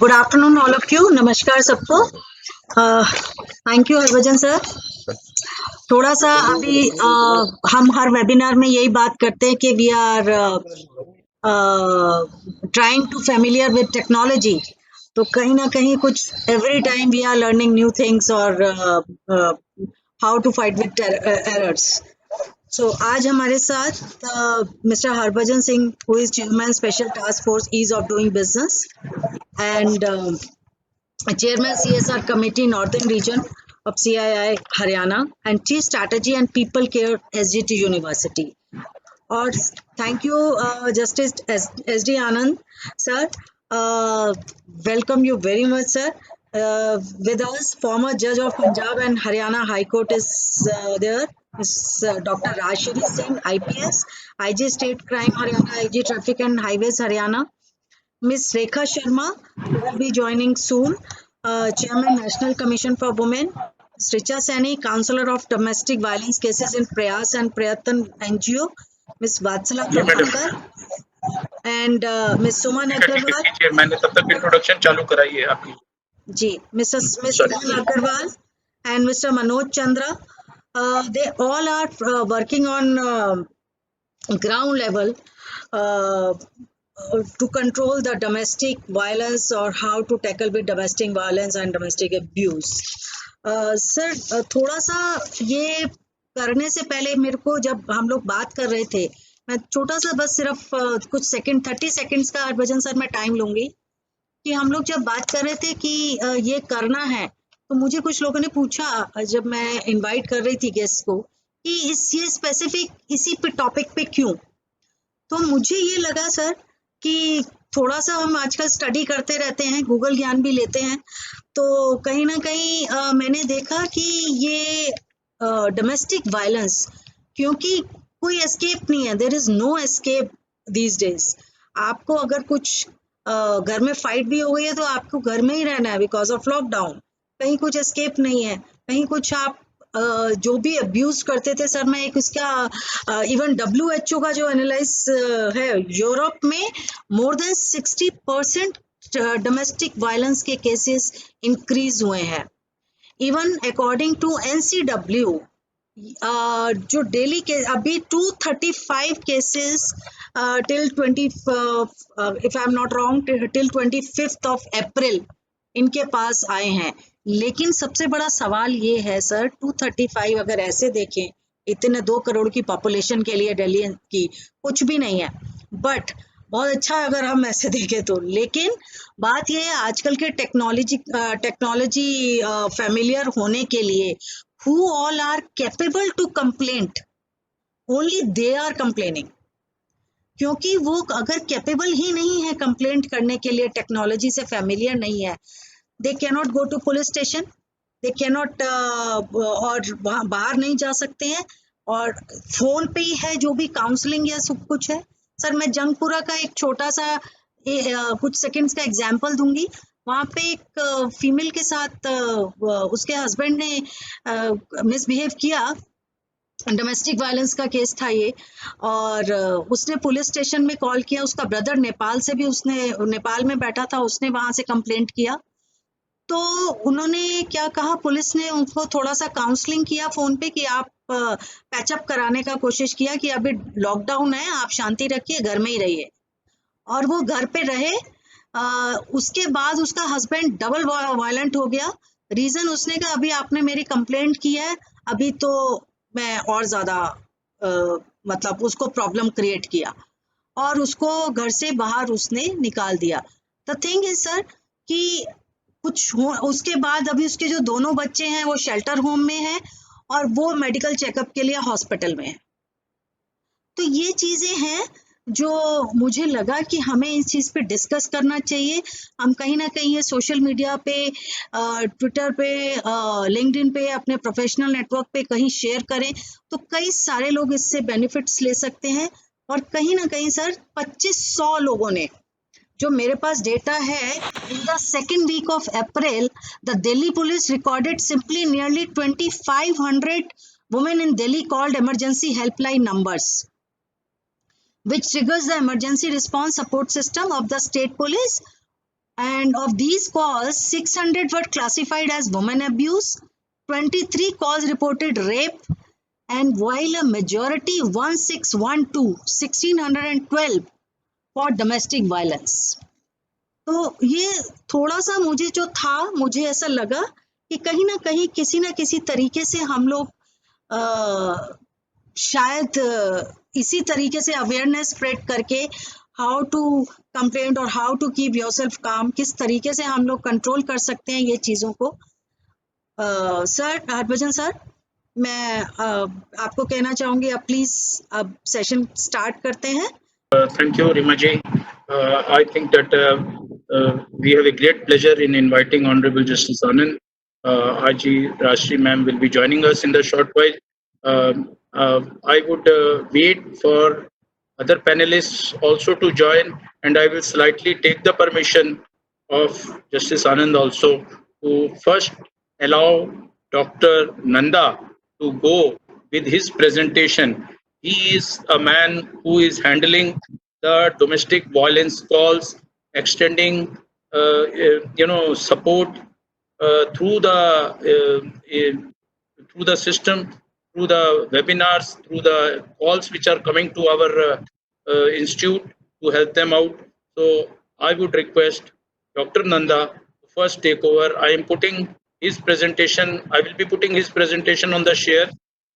Good afternoon all of you. नमस्कार सबको। Thank you Harbhajan sir. थोड़ा सा अभी हम हर वेबिनार में यही बात करते हैं कि we are trying to familiar with technology. तो कहीं ना कहीं कुछ every time we are learning new things और how to fight with errors. So आज हमारे साथ mister Harbhajan Singh, who is chairman special task force ease of doing business and Chairman CSR Committee Northern Region of CII Haryana and Chief Strategy and People Care SGT University. और thank you Justice SD Anand sir. Welcome you very much sir. With us former judge of Punjab and Haryana High Court is there. Is Dr. Rajshri Singh IPS, IG State Crime Haryana, IG Traffic and Highways Haryana. Ms. Rekha Sharma, who will be joining soon, Chairman National Commission for Women. Ms. Richa Saini, Counselor of Domestic Violence Cases in Prayas and Prayatan NGO. Ms. Vatsala Prabhakar and Ms. Suman Agarwal. Chairman ने तब तक introduction चालू कराई है आपकी जी, Ms. Suman Agarwal and Mr. Manoj Chandra. They all are working on ground level to control the domestic violence or how to tackle with domestic violence and domestic abuse. Sir थोड़ा सा ये करने से पहले मेरे को जब हम लोग बात कर रहे थे, मैं छोटा सा बस सिर्फ कुछ सेकंड 30 सेकंड्स का हरभजन सर मैं टाइम लूंगी कि हम लोग जब बात कर रहे थे कि ये करना है, तो मुझे कुछ लोगों ने पूछा जब मैं इनवाइट कर रही थी गेस्ट को कि ये स्पेसिफिक इसी पे टॉपिक पे क्यों। तो मुझे ये लगा सर कि थोड़ा सा हम आजकल स्टडी करते रहते हैं, गूगल ज्ञान भी लेते हैं, तो कहीं ना कहीं मैंने देखा कि ये डोमेस्टिक वायलेंस, क्योंकि कोई एस्केप नहीं है, there is no escape these days. आपको अगर कुछ घर में फाइट भी हो गई है तो आपको घर में ही रहना है बिकॉज ऑफ लॉकडाउन। कहीं कुछ एस्केप नहीं है, कहीं कुछ आप जो भी अब्यूज करते थे सर, मैं एक उसका इवन WHO का जो एनालाइज है, यूरोप में मोर देन 60% डोमेस्टिक वायलेंस के केसेस इंक्रीज हुए हैं। इवन अकॉर्डिंग टू NCW जो डेली के अभी 235 cases till 20 if I am not wrong till 25th of April इनके पास आए हैं। लेकिन सबसे बड़ा सवाल ये है सर, 235 अगर ऐसे देखें, इतने 2 करोड़ की पॉपुलेशन के लिए दिल्ली की कुछ भी नहीं है, बट बहुत अच्छा अगर हम ऐसे देखें तो। लेकिन बात यह है आजकल के टेक्नोलॉजी फेमिलियर होने के लिए who all are capable to complaint, only they are complaining। क्योंकि वो अगर कैपेबल ही नहीं है कंप्लेंट करने के लिए, टेक्नोलॉजी से फेमिलियर नहीं है, they cannot go to police station, they cannot और बाहर नहीं जा सकते हैं, और फोन पे ही है जो भी काउंसलिंग या सब कुछ है। सर मैं जंगपुरा का एक छोटा सा कुछ सेकंड्स का एग्जांपल दूंगी। वहाँ पे एक फीमेल के साथ उसके हस्बैंड ने मिसबिहेव किया, डोमेस्टिक वायलेंस का केस था ये, और उसने पुलिस स्टेशन में कॉल किया। उसका ब्रदर नेपाल से भी, उसने नेपाल में बैठा था, उसने वहां से कंप्लेंट किया। तो उन्होंने क्या कहा, पुलिस ने उनको थोड़ा सा काउंसलिंग किया फोन पे कि आप पैचअप कराने का कोशिश किया कि अभी लॉकडाउन है, आप शांति रखिए, घर में ही रहिए, और वो घर पे रहे। उसके बाद उसका हस्बैंड डबल वायलेंट हो गया। रीजन उसने कहा अभी आपने मेरी कंप्लेंट की है, अभी तो मैं और ज्यादा मतलब उसको प्रॉब्लम क्रिएट किया और उसको घर से बाहर उसने निकाल दिया। द थिंग इज सर कि कुछ हो, उसके बाद अभी उसके जो दोनों बच्चे हैं वो शेल्टर होम में हैं और वो मेडिकल चेकअप के लिए हॉस्पिटल में है। तो ये चीजें हैं जो मुझे लगा कि हमें इस चीज पे डिस्कस करना चाहिए। हम कहीं ना कहीं ये सोशल मीडिया पे, ट्विटर पे, लिंक्डइन पे, अपने प्रोफेशनल नेटवर्क पे कहीं शेयर करें तो कई सारे लोग इससे बेनिफिट्स ले सकते हैं। और कहीं ना कहीं सर 2500 लोगों ने, जो मेरे पास डेटा है, in the second week of April the Delhi police recorded simply nearly 2500 women in Delhi called emergency helpline numbers, which triggers the emergency response support system of the state police And of these calls, 600 were classified as women abuse, 23 calls reported rape, and while a majority 1612 for domestic violence. तो ये थोड़ा सा मुझे जो था, मुझे ऐसा लगा कि कहीं ना कहीं किसी ना किसी तरीके से हम लोग शायद इसी तरीके से अवेयरनेस स्प्रेड करके हाउ टू कंप्लेंट और हाउ टू कीप योरसेल्फ काम, किस तरीके से हम लोग कंट्रोल कर सकते हैं ये चीज़ों को। सर हरभजन सर, मैं आपको कहना चाहूँगी, अब प्लीज़ अब सेशन स्टार्ट करते हैं। Thank you, Rimaji. I think that we have a great pleasure in inviting Honorable Justice Anand. Aji Rashri ma'am will be joining us in the short while. I would wait for other panelists also to join, and I will slightly take the permission of Justice Anand also to first allow Dr. Nanda to go with his presentation. He is a man who is handling the domestic violence calls, extending support through the system, through the webinars, through the calls which are coming to our institute to help them out. So I would request Dr. Nanda to first take over. I am putting his presentation. I will be putting his presentation on the share.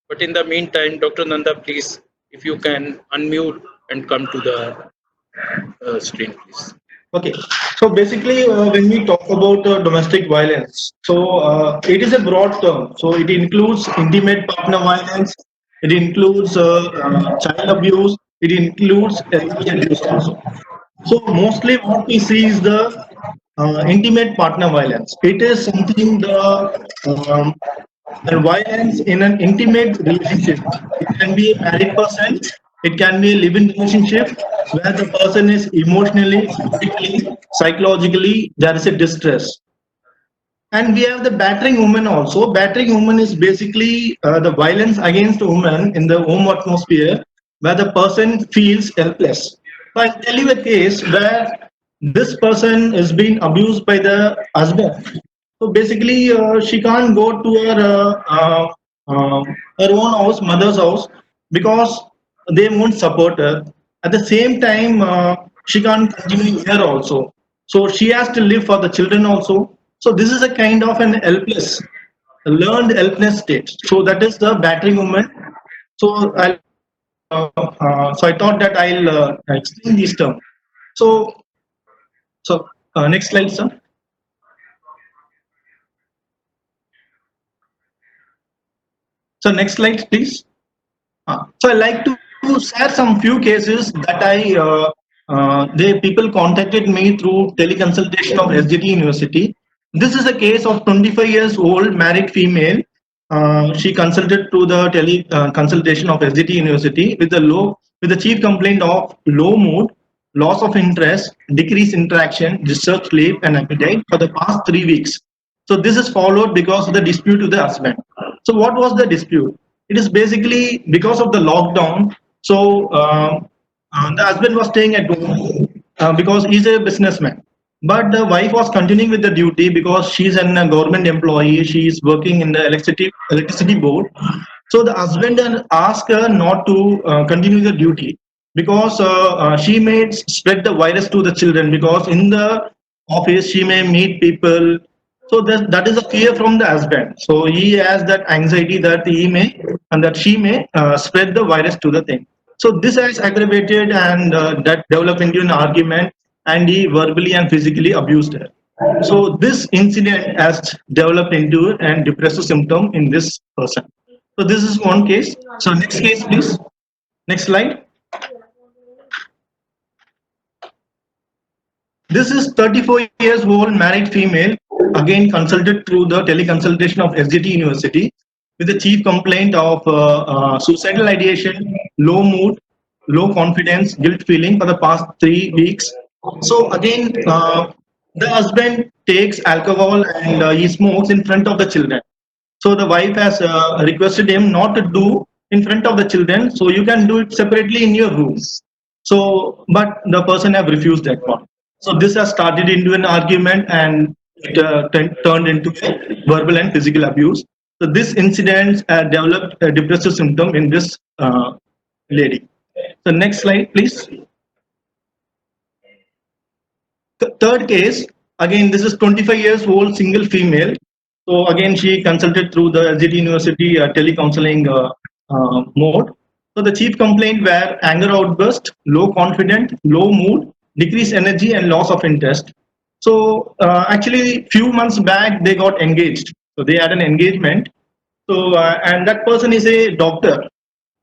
But in the meantime, Dr. Nanda, please, if you can unmute and come to the screen, please. Okay, so basically when we talk about domestic violence, so it is a broad term. So it includes intimate partner violence, it includes child abuse, it includes abuse also. So mostly what we see is the intimate partner violence. It is something the violence in an intimate relationship. It can be a married person, it can be a live-in relationship where the person is emotionally, physically, psychologically, there is a distress. And we have the battering woman also. Battering woman is basically the violence against woman in the home atmosphere where the person feels helpless. So I'll tell you a case where this person is being abused by the husband. So basically, she can't go to her own house, mother's house, because they won't support her. At the same time, she can't continue here also. So she has to live for the children also. So this is a kind of an helpless, learned helpless state. So that is the battering woman. So so I thought that I'll explain this term. So next slide, sir. So next slide, please. So I like to share some few cases that the people contacted me through teleconsultation of SGT University. This is a case of 25 years old married female. She consulted to the consultation of SGT University with the chief complaint of low mood, loss of interest, decreased interaction, disturbed sleep and appetite for the past 3 weeks. So this is followed because of the dispute with the husband. So what was the dispute? It is basically because of the lockdown. So the husband was staying at home because he's a businessman. But the wife was continuing with the duty because she's a government employee. She is working in the electricity board. So the husband asked her not to continue the duty because she may spread the virus to the children, because in the office she may meet people. So that is a fear from the husband. So he has that anxiety that he may and that she may spread the virus to the thing. So this has aggravated and that developed into an argument, and he verbally and physically abused her. So this incident has developed into an depressive symptom in this person. So this is one case. So next case, please. Next slide. This is 34 years old married female, again consulted through the teleconsultation of SGT University with the chief complaint of suicidal ideation, low mood, low confidence, guilt feeling for the past 3 weeks. So again, the husband takes alcohol and he smokes in front of the children. So the wife has requested him not to do in front of the children, so you can do it separately in your room. So, but the person have refused that one. So this has started into an argument and it turned into verbal and physical abuse. So this incident developed a depressive symptom in this lady. So next slide, please. The third case, again, this is 25 years old single female. So again, she consulted through the LGT University telecounseling mode. So the chief complaint were anger outburst, low confidence, low mood, decreased energy, and loss of interest. So actually, few months back they got engaged. So they had an engagement. So and that person is a doctor.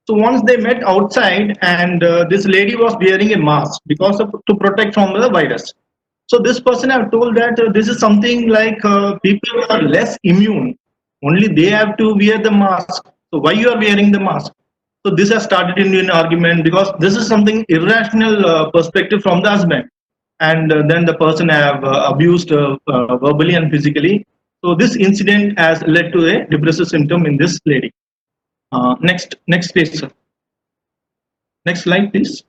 So once they met outside, and this lady was wearing a mask because of to protect from the virus. So this person have told that this is something like people are less immune. Only they have to wear the mask. So why you are wearing the mask? So this has started into an argument because this is something irrational perspective from the husband, and then the person have abused verbally and physically. So this incident has led to a depressive symptom in this lady. Next page, sir. Next slide, please.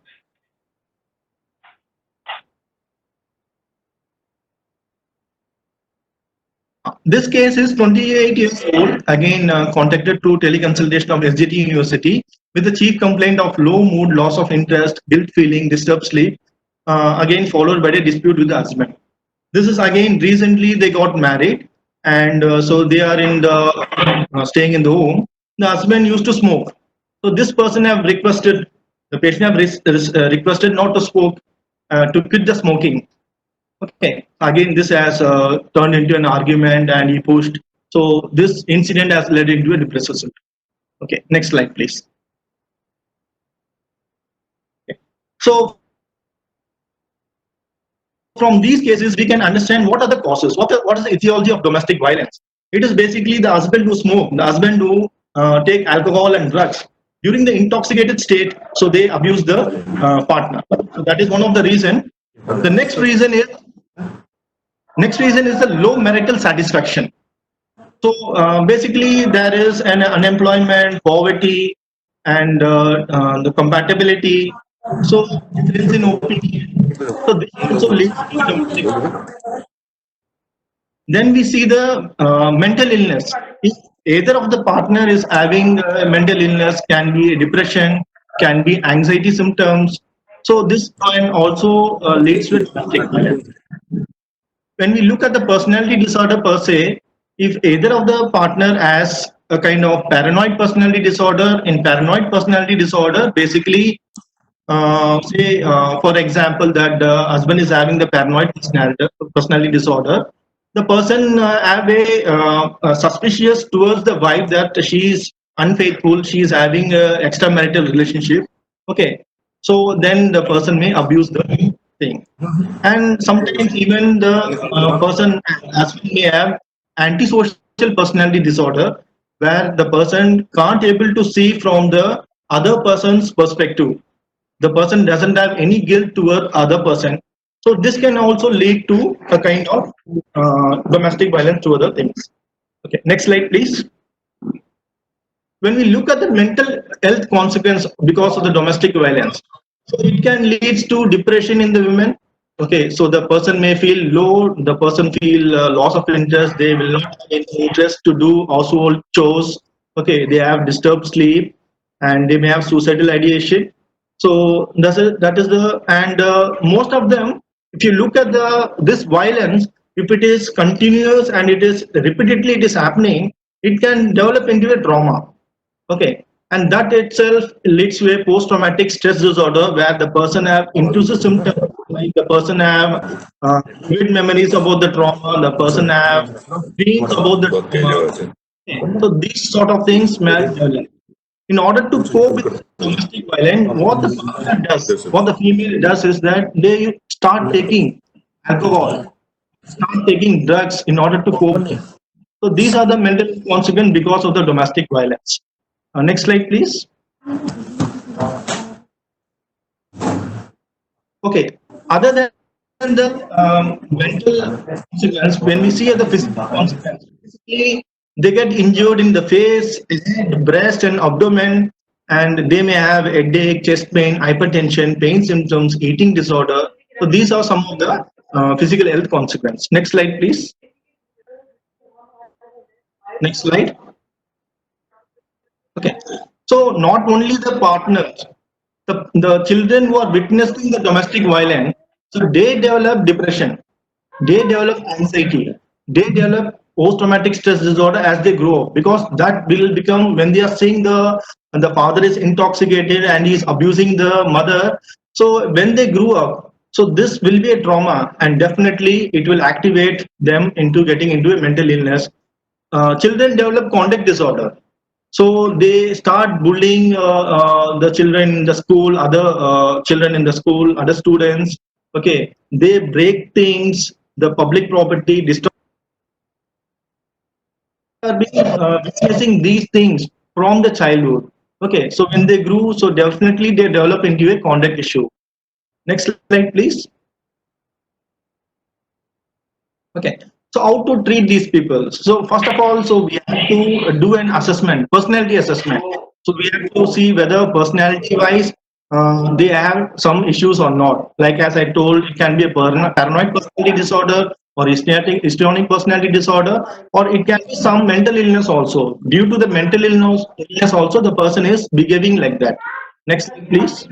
This case is 28 years old, again contacted through teleconsultation of SGT University with the chief complaint of low mood, loss of interest, guilt feeling, disturbed sleep, again followed by a dispute with the husband. This is again recently they got married, and so they are in the staying in the home. The husband used to smoke. So this person have requested, the patient have requested not to smoke, to quit the smoking. Okay, again, this has turned into an argument and he pushed. So this incident has led into a depressive symptom. Okay, next slide, please. Okay. So from these cases, we can understand what are the causes, what is the etiology of domestic violence. It is basically the husband who smoke, the husband who take alcohol and drugs. During the intoxicated state, so they abuse the partner. So that is one of the reason. The next reason is the low marital satisfaction. So basically there is an unemployment, poverty, and the compatibility. So difference in opinion. So this also leads to domestic violence. Then we see the mental illness. If either of the partner is having mental illness, can be depression, can be anxiety symptoms. So this can also leads to domestic violence. When we look at the personality disorder per se, if either of the partner has a kind of paranoid personality disorder, in paranoid personality disorder, basically, for example, that the husband is having the paranoid personality disorder, the person have a suspicious towards the wife that she is unfaithful, she is having a extramarital relationship. Okay, so then the person may abuse the thing. And sometimes even the person as well may have antisocial personality disorder, where the person can't able to see from the other person's perspective. The person doesn't have any guilt toward other person. So this can also lead to a kind of domestic violence to other things. Okay, next slide, please. When we look at the mental health consequence because of the domestic violence, so it can lead to depression in the women. Okay, so the person may feel low, the person feel loss of interest, they will not have any interest to do household chores. Okay, they have disturbed sleep and they may have suicidal ideation. So that is the, and most of them, if you look at this violence, if it is continuous and it is repeatedly it is happening, it can develop into a trauma. Okay, and that itself leads to a post-traumatic stress disorder where the person have intrusive symptoms, like the person have vivid memories about the trauma, the person have dreams about the trauma. Okay. So these sort of things may develop. In order to cope with domestic violence, what the partner does, what the female does is that they start taking alcohol, start taking drugs in order to cope. So these are the mental consequences because of the domestic violence. Next slide, please. Okay. Other than the mental consequence, when we see the physical consequence, basically they get injured in the face, head, breast, and abdomen, and they may have headache, chest pain, hypertension, pain symptoms, eating disorder. So these are some of the physical health consequence. Next slide, please. Next slide. Okay. So not only the partners, the children who are witnessing the domestic violence, so they develop depression, they develop anxiety, they develop post-traumatic stress disorder as they grow up, because that will become when they are seeing the father is intoxicated and he is abusing the mother. So when they grew up, so this will be a trauma, and definitely it will activate them into getting into a mental illness. Children develop conduct disorder, so they start bullying the children in the school, other children in the school, other students. Okay, they break things, the public property, destroy. Are being witnessing these things from the childhood. Okay, so when they grew, so definitely they develop into a conduct issue. Next slide, please. Okay, so how to treat these people? So first of all, so we have to do an assessment, personality assessment. So we have to see whether personality wise they have some issues or not. Like as I told, it can be a paranoid personality disorder or histrionic personality disorder, or it can be some mental illness also. Due to the mental illness also, the person is behaving like that. Next slide, please.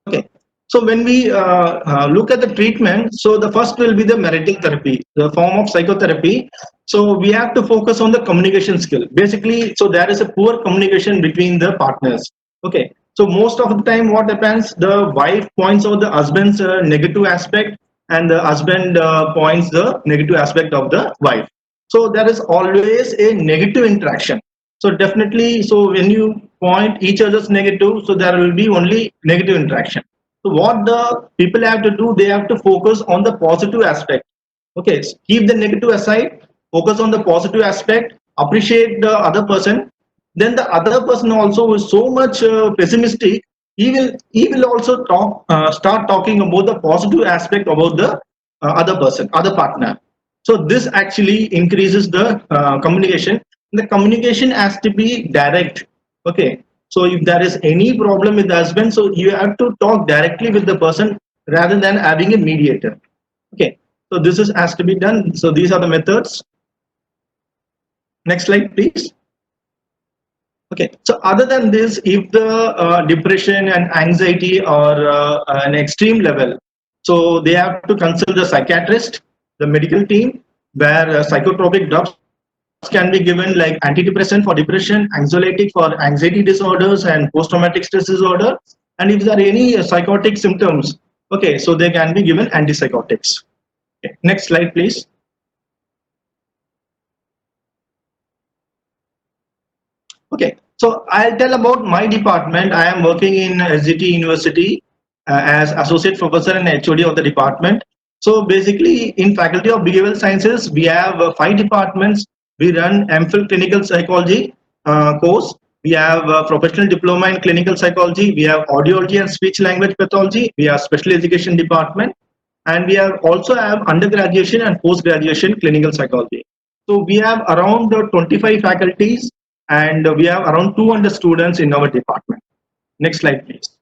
Okay. So when we look at the treatment, so the first will be the marital therapy, the form of psychotherapy. So we have to focus on the communication skill. Basically, so there is a poor communication between the partners. Okay. So most of the time, what happens? The wife points out the husband's negative aspect, and the husband points the negative aspect of the wife. So there is always a negative interaction. So definitely, so when you point each other's negative, so there will be only negative interaction. So what the people have to do, they have to focus on the positive aspect. Okay, keep the negative aside, focus on the positive aspect, appreciate the other person. Then the other person also is so much pessimistic. He will also start talking about the positive aspect about the other person, other partner. So this actually increases the communication. The communication has to be direct. Okay, so if there is any problem with the husband, so you have to talk directly with the person rather than having a mediator. Okay, so this is has to be done. So these are the methods. Next slide, please. Okay, so other than this, if the depression and anxiety are an extreme level, so they have to consult the psychiatrist, the medical team, where psychotropic drugs can be given like antidepressant for depression, anxiolytic for anxiety disorders and post-traumatic stress disorder. And if there are any psychotic symptoms, okay, so they can be given antipsychotics. Okay, next slide, please. Okay, so I'll tell about my department. I am working in SGT University as associate professor and HOD of the department. So basically, in Faculty of Behavioral Sciences, we have 5 departments. We run MPhil Clinical Psychology course. We have Professional Diploma in Clinical Psychology. We have Audiology and Speech Language Pathology. We have Special Education Department. And we have also have undergraduation and post-graduation Clinical Psychology. So we have around 25 faculties, and we have around 200 students in our department. Next slide, please.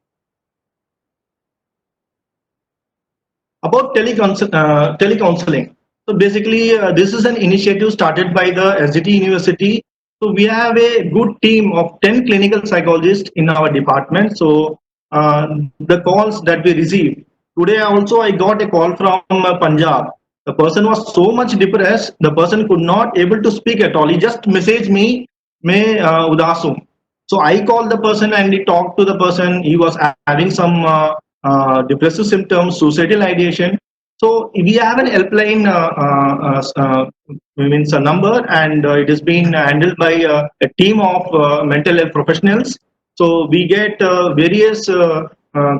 About telecounseling. So basically, this is an initiative started by the SGT University. So we have a good team of 10 clinical psychologists in our department. So the calls that we receive. Today also I got a call from Punjab. The person was so much depressed, the person could not able to speak at all. He just messaged me, "Main udaas hu." So I called the person and he talked to the person. He was having some depressive symptoms, suicidal ideation. So we have an helpline, means a number, and it is being handled by a team of mental health professionals. So we get various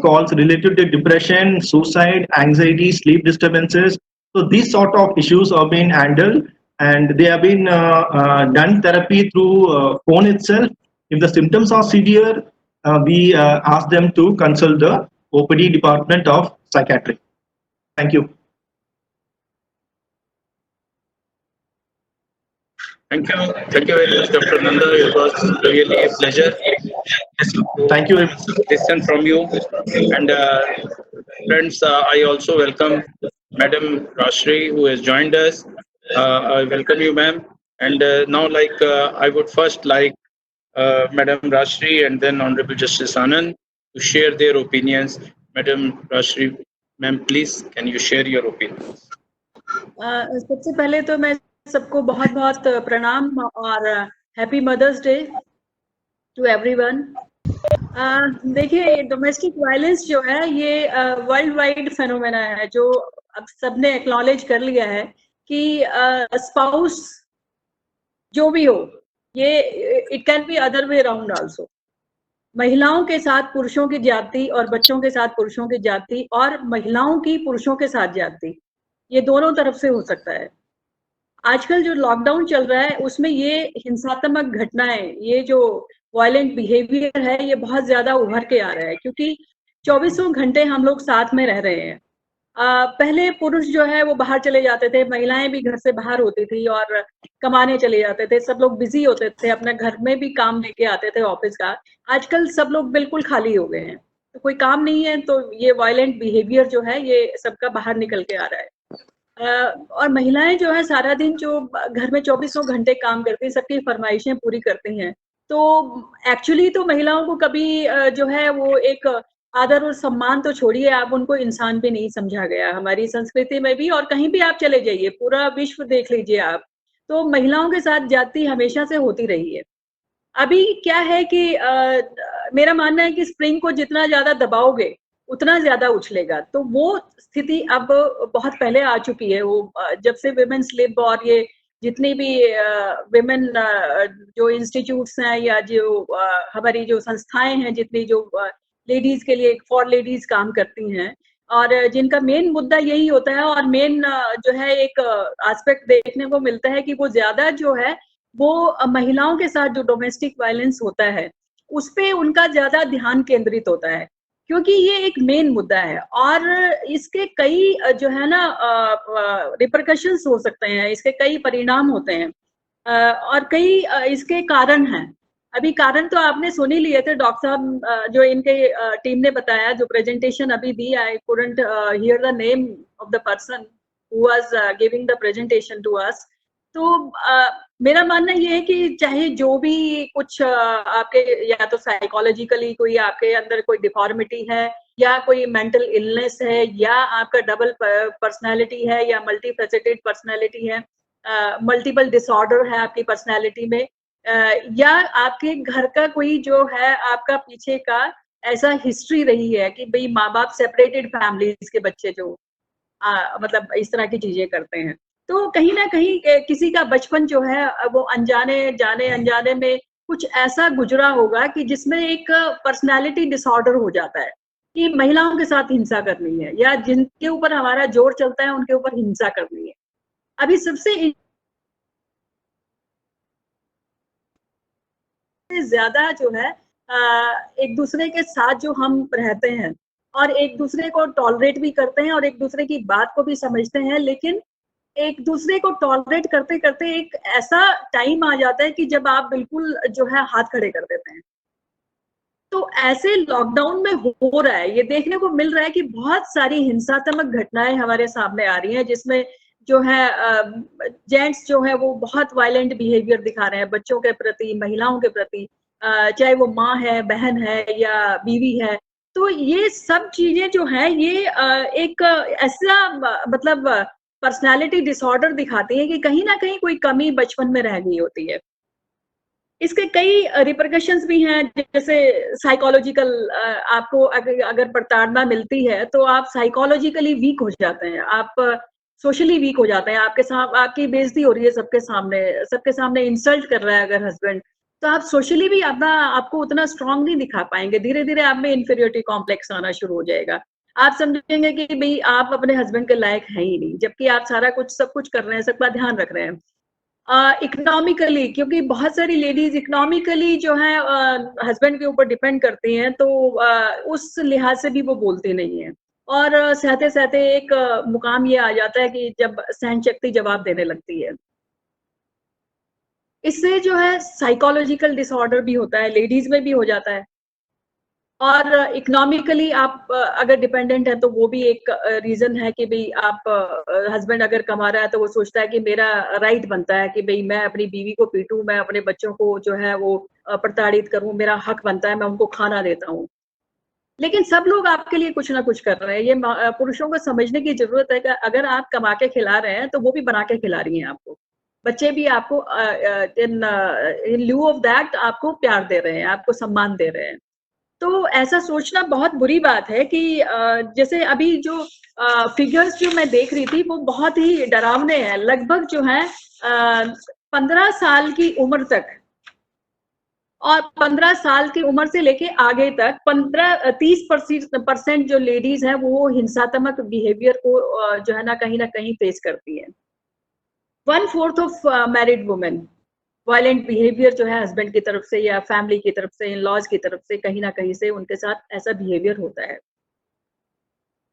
calls related to depression, suicide, anxiety, sleep disturbances. So these sort of issues are being handled, and they have been done therapy through phone itself. If the symptoms are severe, we ask them to consult the OPD department of psychiatry. Thank you. Thank you very much, Dr. Nanda. It was really a pleasure Yes, sir. Thank you very much, sir. Listen from you. And friends, I also welcome Madam Rashri, who has joined us. I welcome you, ma'am. And now, I would first like Madam Rashri and then Honorable Justice Anand to share their opinions. Madam Rashri, ma'am, please, can you share your opinions? सबसे पहले तो मैं सबको बहुत बहुत प्रणाम और happy Mother's Day to everyone. देखिए, डोमेस्टिक वायलेंस जो है ये वर्ल्ड वाइड फेनोमेना है, जो अब सबने एक्नॉलेज कर लिया है कि स्पाउस जो भी हो, ये it can be other way around also. महिलाओं के साथ पुरुषों की ज्यादती और बच्चों के साथ पुरुषों की ज्यादती और महिलाओं की पुरुषों के साथ ज्यादती, ये दोनों तरफ से हो सकता है। आजकल जो लॉकडाउन चल रहा है उसमें ये हिंसात्मक घटनाएं, ये जो वायलेंट बिहेवियर है, ये बहुत ज्यादा उभर के आ रहा है, क्योंकि 24 घंटे हम लोग साथ में रह रहे हैं। पहले पुरुष जो है वो बाहर चले जाते थे, महिलाएं भी घर से बाहर होती थी और कमाने चले जाते थे, सब लोग बिजी होते थे, अपने घर में भी काम लेके आते थे ऑफिस का। आजकल सब लोग बिल्कुल खाली हो गए हैं, तो कोई काम नहीं है, तो ये वायलेंट बिहेवियर जो है ये सबका बाहर निकल के आ रहा है। और महिलाएं जो है सारा दिन जो घर में 24 घंटे काम करती हैं, सबकी फरमाइशें पूरी करती हैं, तो एक्चुअली तो महिलाओं को कभी जो है वो एक आदर और सम्मान तो छोड़िए, आप उनको इंसान भी नहीं समझा गया हमारी संस्कृति में भी, और कहीं भी आप चले जाइए, पूरा विश्व देख लीजिए आप, तो महिलाओं के साथ ज्यादती हमेशा से होती रही है। अभी क्या है कि मेरा मानना है कि स्प्रिंग को जितना ज्यादा दबाओगे उतना ज्यादा उछलेगा, तो वो स्थिति अब बहुत पहले आ चुकी है। वो जब से विमेन्स लिब और ये जितनी भी विमेन जो इंस्टीट्यूट्स हैं या जो हमारी जो संस्थाएं हैं, जितनी जो लेडीज के लिए फॉर लेडीज काम करती हैं, और जिनका मेन मुद्दा यही होता है, और मेन जो है एक एस्पेक्ट देखने को मिलता है कि वो ज्यादा जो है वो महिलाओं के साथ जो डोमेस्टिक वायलेंस होता है उस पे उनका ज्यादा ध्यान केंद्रित होता है, क्योंकि ये एक मेन मुद्दा है, और इसके कई जो है ना रिपरकशंस हो सकते हैं, इसके कई परिणाम होते हैं, और कई इसके कारण हैं। अभी कारण तो आपने सुन ही लिए थे, डॉक्टर साहब जो इनके टीम ने बताया, जो प्रेजेंटेशन अभी दी, I couldn't hear the name of the person who was giving the presentation to us. तो मेरा मानना ये है कि चाहे जो भी कुछ आपके या तो साइकोलॉजिकली कोई आपके अंदर कोई डिफॉर्मिटी है, या कोई मेंटल इलनेस है, या आपका डबल पर्सनालिटी है, या मल्टीफेसेटेड पर्सनालिटी है, मल्टीपल डिसऑर्डर है आपकी पर्सनालिटी में, या आपके घर का कोई जो है आपका पीछे का ऐसा हिस्ट्री रही है कि भाई माँ बाप सेपरेटेड फैमिलीज के बच्चे जो मतलब इस तरह की चीजें करते हैं, तो कहीं ना कहीं किसी का बचपन जो है वो अनजाने जाने अनजाने में कुछ ऐसा गुजरा होगा कि जिसमें एक पर्सनालिटी डिसऑर्डर हो जाता है कि महिलाओं के साथ हिंसा करनी है, या जिनके ऊपर हमारा जोर चलता है उनके ऊपर हिंसा करनी है। अभी सबसे ज्यादा जो है एक दूसरे के साथ जो हम रहते हैं और एक दूसरे को टॉलरेट भी करते हैं और एक दूसरे की बात को भी समझते हैं, लेकिन एक दूसरे को टॉलरेट करते करते एक ऐसा टाइम आ जाता है कि जब आप बिल्कुल जो है हाथ खड़े कर देते हैं। तो ऐसे लॉकडाउन में हो रहा है, ये देखने को मिल रहा है कि बहुत सारी हिंसात्मक घटनाएं हमारे सामने आ रही हैं, जिसमें जो है जेंट्स जो है वो बहुत वायलेंट बिहेवियर दिखा रहे हैं बच्चों के प्रति, महिलाओं के प्रति, चाहे वो माँ है, बहन है या बीवी है। तो ये सब चीजें जो है ये एक ऐसा मतलब पर्सनालिटी डिसऑर्डर दिखाती है कि कहीं ना कहीं कोई कमी बचपन में रह गई होती है। इसके कई रिपरकशंस भी हैं, जैसे साइकोलॉजिकल, आपको अगर प्रताड़ना मिलती है तो आप साइकोलॉजिकली वीक हो जाते हैं, आप सोशली वीक हो जाते हैं, आपकी बेइज्जती हो रही है सबके सामने इंसल्ट कर रहा है अगर हस्बैंड, तो आप सोशली भी आपको उतना स्ट्रांग नहीं दिखा पाएंगे, धीरे धीरे आप में इन्फीरियोरिटी कॉम्प्लेक्स आना शुरू हो जाएगा। आप समझेंगे कि भाई आप अपने हस्बैंड के लायक हैं ही नहीं, जबकि आप सब कुछ कर रहे हैं, सबका ध्यान रख रहे हैं। इकोनॉमिकली, क्योंकि बहुत सारी लेडीज इकोनॉमिकली जो है हस्बैंड के ऊपर डिपेंड करती हैं, तो उस लिहाज से भी वो बोलती नहीं है, और सहते सहते एक मुकाम ये आ जाता है कि जब सहन शक्ति जवाब देने लगती है। इससे जो है साइकोलॉजिकल डिसऑर्डर भी होता है, लेडीज में भी हो जाता है, और इकोनॉमिकली आप अगर डिपेंडेंट है तो वो भी एक रीजन है कि भाई आप हस्बैंड अगर कमा रहा है तो वो सोचता है कि मेरा राइट बनता है कि भाई मैं अपनी बीवी को पीटूं, मैं अपने बच्चों को जो है वो प्रताड़ित करूं, मेरा हक बनता है, मैं उनको खाना देता हूं। लेकिन सब लोग आपके लिए कुछ ना कुछ कर रहे हैं। ये पुरुषों को समझने की जरूरत है कि अगर आप कमा के खिला रहे हैं तो वो भी बना के खिला रही हैं आपको, बच्चे भी आपको इन ल्यू ऑफ दैट आपको प्यार दे रहे हैं, आपको सम्मान दे रहे हैं। तो ऐसा सोचना बहुत बुरी बात है कि जैसे अभी जो फिगर्स जो मैं देख रही थी वो बहुत ही डरावने हैं। लगभग जो है 15 साल की उम्र तक और 15 साल की उम्र से लेके आगे तक 30% जो लेडीज हैं वो हिंसात्मक बिहेवियर को जो है ना कहीं फेस करती है। 1/4 of married women violent behaviour जो है हस्बैंड की तरफ से या फैमिली की तरफ से, इन लॉज की तरफ से कहीं ना कहीं से उनके साथ ऐसा बिहेवियर होता है,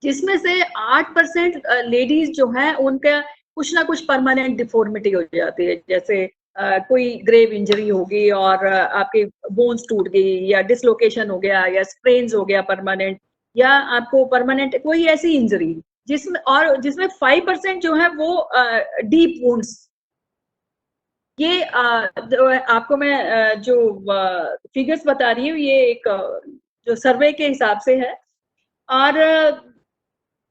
जिसमें से 8% लेडीज जो है उनका कुछ ना कुछ परमानेंट डिफॉर्मिटी हो जाती है। जैसे कोई ग्रेव इंजरी होगी और आपके बोन्स टूट गई या डिसलोकेशन हो गया या स्प्रेन्स हो गया परमानेंट, या आपको परमानेंट कोई ऐसी इंजरी जिसमें 5% जो है वो डीप वुंड्स। ये आपको मैं जो फिगर्स बता रही हूँ ये एक जो सर्वे के हिसाब से है। और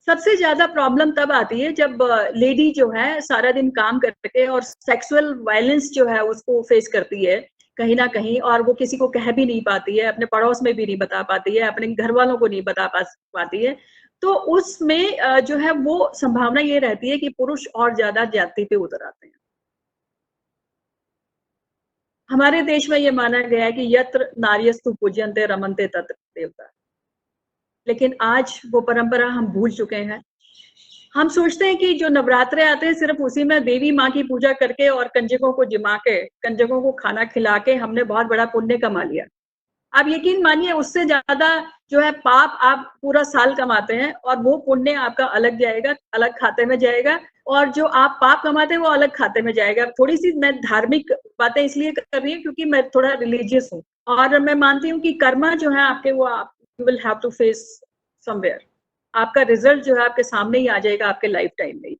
सबसे ज्यादा प्रॉब्लम तब आती है जब लेडी जो है सारा दिन काम करके और सेक्सुअल वायलेंस जो है उसको फेस करती है कहीं ना कहीं, और वो किसी को कह भी नहीं पाती है, अपने पड़ोस में भी नहीं बता पाती है, अपने घर वालों को नहीं बता पाती है। तो उसमें जो है वो संभावना ये रहती है कि पुरुष और ज्यादा ज्यादती पे उतर आते हैं। हमारे देश में ये माना गया है कि यत्र नार्यस्तु पूज्यन्ते रमन्ते तत्र देवता, लेकिन आज वो परंपरा हम भूल चुके हैं। हम सोचते हैं कि जो नवरात्रे आते हैं सिर्फ उसी में देवी माँ की पूजा करके और कंजकों को जिमा के, कंजकों को खाना खिला के हमने बहुत बड़ा पुण्य कमा लिया। आप यकीन मानिए उससे ज्यादा जो है पाप आप पूरा साल कमाते हैं और वो पुण्य आपका अलग जाएगा, अलग खाते में जाएगा, और जो आप पाप कमाते हैं वो अलग खाते में जाएगा। थोड़ी सी मैं धार्मिक बातें इसलिए कर रही हूँ क्योंकि मैं थोड़ा रिलीजियस हूँ और मैं मानती हूँ कि कर्मा जो है आपके वो आप you will have to face somewhere, आपका रिजल्ट जो है आपके सामने ही आ जाएगा आपके लाइफ टाइम में।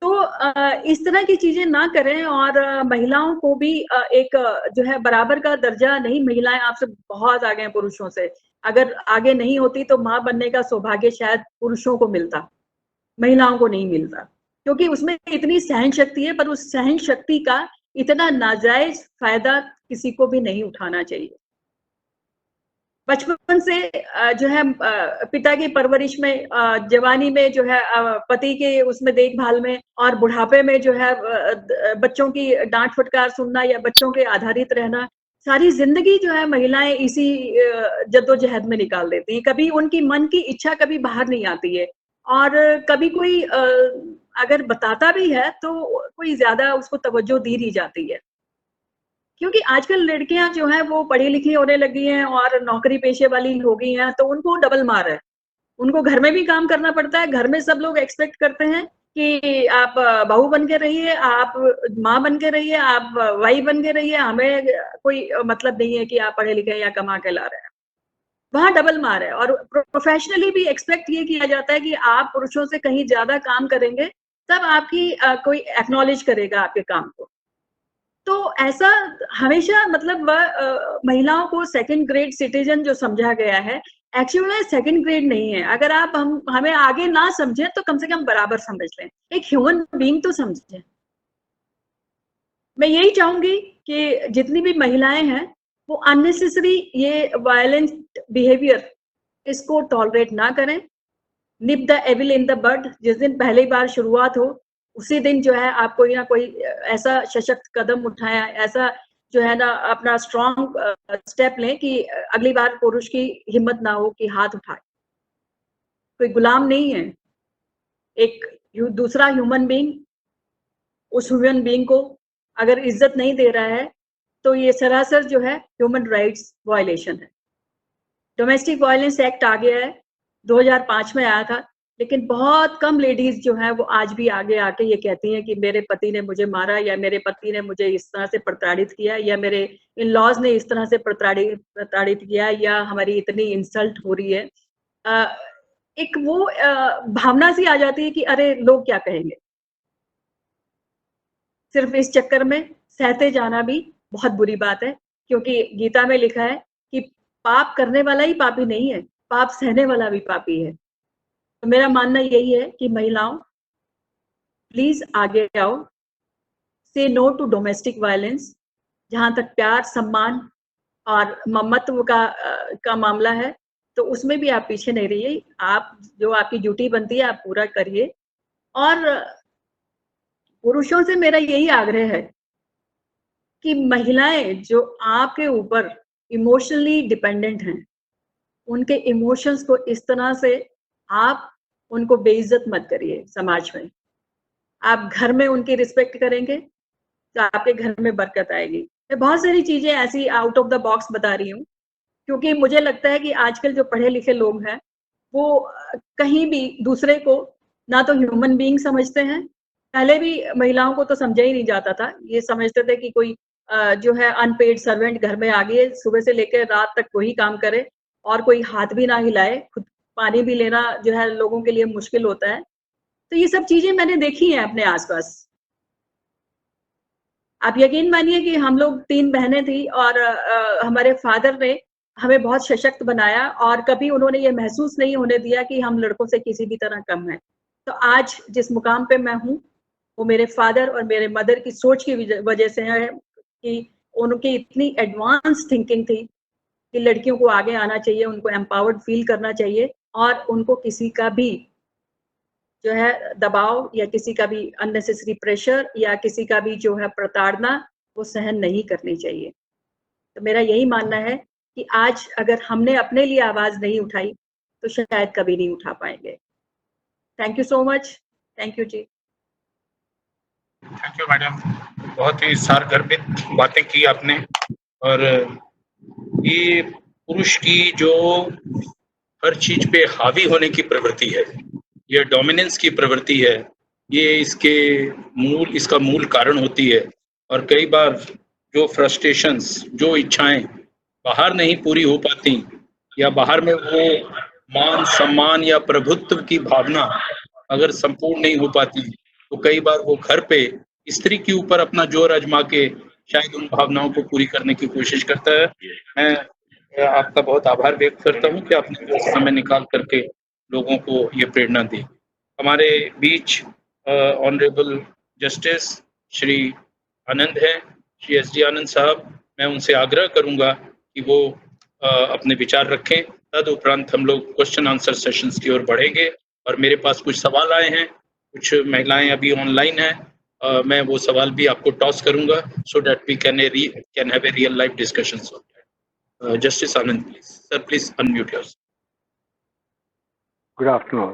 तो इस तरह की चीजें ना करें और महिलाओं को भी एक जो है बराबर का दर्जा नहीं, महिलाएं आपसे बहुत आगे हैं पुरुषों से। अगर आगे नहीं होती तो माँ बनने का सौभाग्य शायद पुरुषों को मिलता, महिलाओं को नहीं मिलता, क्योंकि उसमें इतनी सहन शक्ति है, पर उस सहन शक्ति का इतना नाजायज फायदा किसी को भी नहीं उठाना चाहिए। बचपन से जो है पिता की परवरिश में, जवानी में जो है पति के उसमें देखभाल में, और बुढ़ापे में जो है बच्चों की डांट फटकार सुनना या बच्चों के आधारित रहना, सारी जिंदगी जो है महिलाएं इसी जद्दोजहद में निकाल देती हैं। कभी उनकी मन की इच्छा कभी बाहर नहीं आती है, और कभी कोई अगर बताता भी है तो कोई ज्यादा उसको तवज्जो दी नहीं जाती है, क्योंकि आजकल लड़कियां जो हैं वो पढ़ी लिखी होने लगी हैं और नौकरी पेशे वाली हो गई हैं, तो उनको डबल मार है। उनको घर में भी काम करना पड़ता है, घर में सब लोग एक्सपेक्ट करते हैं कि आप बहू बन के रहिए, आप माँ बन के रहिए, आप वाइफ बन के रहिए, हमें कोई मतलब नहीं है कि आप पढ़े लिखे या कमा के ला रहे हैं। वहां डबल मार है। और प्रोफेशनली भी एक्सपेक्ट ये किया जाता है कि आप पुरुषों से कहीं ज्यादा काम करेंगे तब आपकी कोई एक्नॉलेज करेगा आपके काम को। तो ऐसा हमेशा मतलब महिलाओं को सेकंड ग्रेड सिटीजन जो समझा गया है, एक्चुअली में सेकंड ग्रेड नहीं है। अगर आप हमें आगे ना समझें तो कम से कम बराबर समझ लें, एक ह्यूमन बीइंग तो समझें। मैं यही चाहूंगी कि जितनी भी महिलाएं हैं वो अननेसेसरी ये वायलेंट बिहेवियर इसको टॉलरेट ना करें। Nip the evil in the bud, जिस दिन पहली बार शुरुआत हो उसी दिन जो है आप कोई ना कोई ऐसा सशक्त कदम उठाएं, ऐसा जो है ना अपना स्ट्रॉन्ग स्टेप लें कि अगली बार पुरुष की हिम्मत ना हो कि हाथ उठाए। कोई गुलाम नहीं है, एक दूसरा ह्यूमन बीइंग, उस ह्यूमन बीइंग को अगर इज्जत नहीं दे रहा है तो ये सरासर जो है ह्यूमन राइट्स वायलेशन है। डोमेस्टिक वायलेंस एक्ट आ गया है, 2005 में आया था, लेकिन बहुत कम लेडीज जो है वो आज भी आगे आके ये कहती हैं कि मेरे पति ने मुझे मारा, या मेरे पति ने मुझे इस तरह से प्रताड़ित किया, या मेरे इन लॉज ने इस तरह से प्रताड़ित किया, या हमारी इतनी इंसल्ट हो रही है। एक वो भावना सी आ जाती है कि अरे लोग क्या कहेंगे। सिर्फ इस चक्कर में सहते जाना भी बहुत बुरी बात है, क्योंकि गीता में लिखा है कि पाप करने वाला ही पापी नहीं है, पाप सहने वाला भी पापी है। तो मेरा मानना यही है कि महिलाओं प्लीज आगे आओ, से नो टू डोमेस्टिक वायलेंस। जहां तक प्यार, सम्मान और ममत्व का मामला है, तो उसमें भी आप पीछे नहीं रहिए। आप जो आपकी ड्यूटी बनती है आप पूरा करिए। और पुरुषों से मेरा यही आग्रह है कि महिलाएं जो आपके ऊपर इमोशनली डिपेंडेंट हैं, उनके इमोशंस को इस तरह से आप उनको बेइज्जत मत करिए समाज में। आप घर में उनकी रिस्पेक्ट करेंगे तो आपके घर में बरकत आएगी। मैं बहुत सारी चीजें ऐसी आउट ऑफ द बॉक्स बता रही हूँ, क्योंकि मुझे लगता है कि आजकल जो पढ़े लिखे लोग हैं वो कहीं भी दूसरे को ना तो ह्यूमन बीइंग समझते हैं। पहले भी महिलाओं को तो समझा ही नहीं जाता था, ये समझते थे कि कोई जो है अनपेड सर्वेंट घर में आ गई है, सुबह से लेकर रात तक वही काम करे और कोई हाथ भी ना हिलाए, खुद पानी भी लेना जो है लोगों के लिए मुश्किल होता है। तो ये सब चीजें मैंने देखी हैं अपने आसपास। आप यकीन मानिए कि हम लोग 3 बहनें थी और हमारे फादर ने हमें बहुत सशक्त बनाया, और कभी उन्होंने ये महसूस नहीं होने दिया कि हम लड़कों से किसी भी तरह कम हैं। तो आज जिस मुकाम पे मैं हूँ, वो मेरे फादर और मेरे मदर की सोच की वजह से है कि उनकी इतनी एडवांस थिंकिंग थी कि लड़कियों को आगे आना चाहिए, उनको एम्पावर्ड फील करना चाहिए, और उनको किसी का भी जो है दबाव या किसी का भी अननेसेसरी प्रेशर या किसी का भी जो है प्रताड़ना वो सहन नहीं करनी चाहिए। तो मेरा यही मानना है कि आज अगर हमने अपने लिए आवाज नहीं उठाई तो शायद कभी नहीं उठा पाएंगे। Thank you so much. Thank you जी। थैंक यू मैडम, बहुत ही सारगर्भित बातें की आपने। और ये पुरुष की जो हर चीज पे हावी होने की प्रवृत्ति है, ये डोमिनेंस की प्रवृत्ति है, ये इसका मूल कारण होती है। और कई बार जो फ्रस्ट्रेशंस, जो इच्छाएं बाहर नहीं पूरी हो पाती, या बाहर में वो मान सम्मान या प्रभुत्व की भावना अगर संपूर्ण नहीं हो पाती, तो कई बार वो घर पे स्त्री के ऊपर अपना जोर आजमा के शायद उन भावनाओं को पूरी करने की कोशिश करता है। मैं आपका बहुत आभार व्यक्त करता हूँ कि आपने जो समय निकाल करके लोगों को ये प्रेरणा दी। हमारे बीच ऑनरेबल जस्टिस श्री आनंद हैं, श्री एस.डी. आनंद साहब। मैं उनसे आग्रह करूंगा कि वो अपने विचार रखें। तदुपरांत हम लोग क्वेश्चन आंसर सेशंस की ओर बढ़ेंगे। और मेरे पास कुछ सवाल आए हैं, कुछ महिलाएं अभी ऑनलाइन हैं, मैं वो सवाल भी आपको टॉस करूंगा, so that we can have a real life discussions on that. Justice Anand, please sir, please unmute yourself. Good afternoon.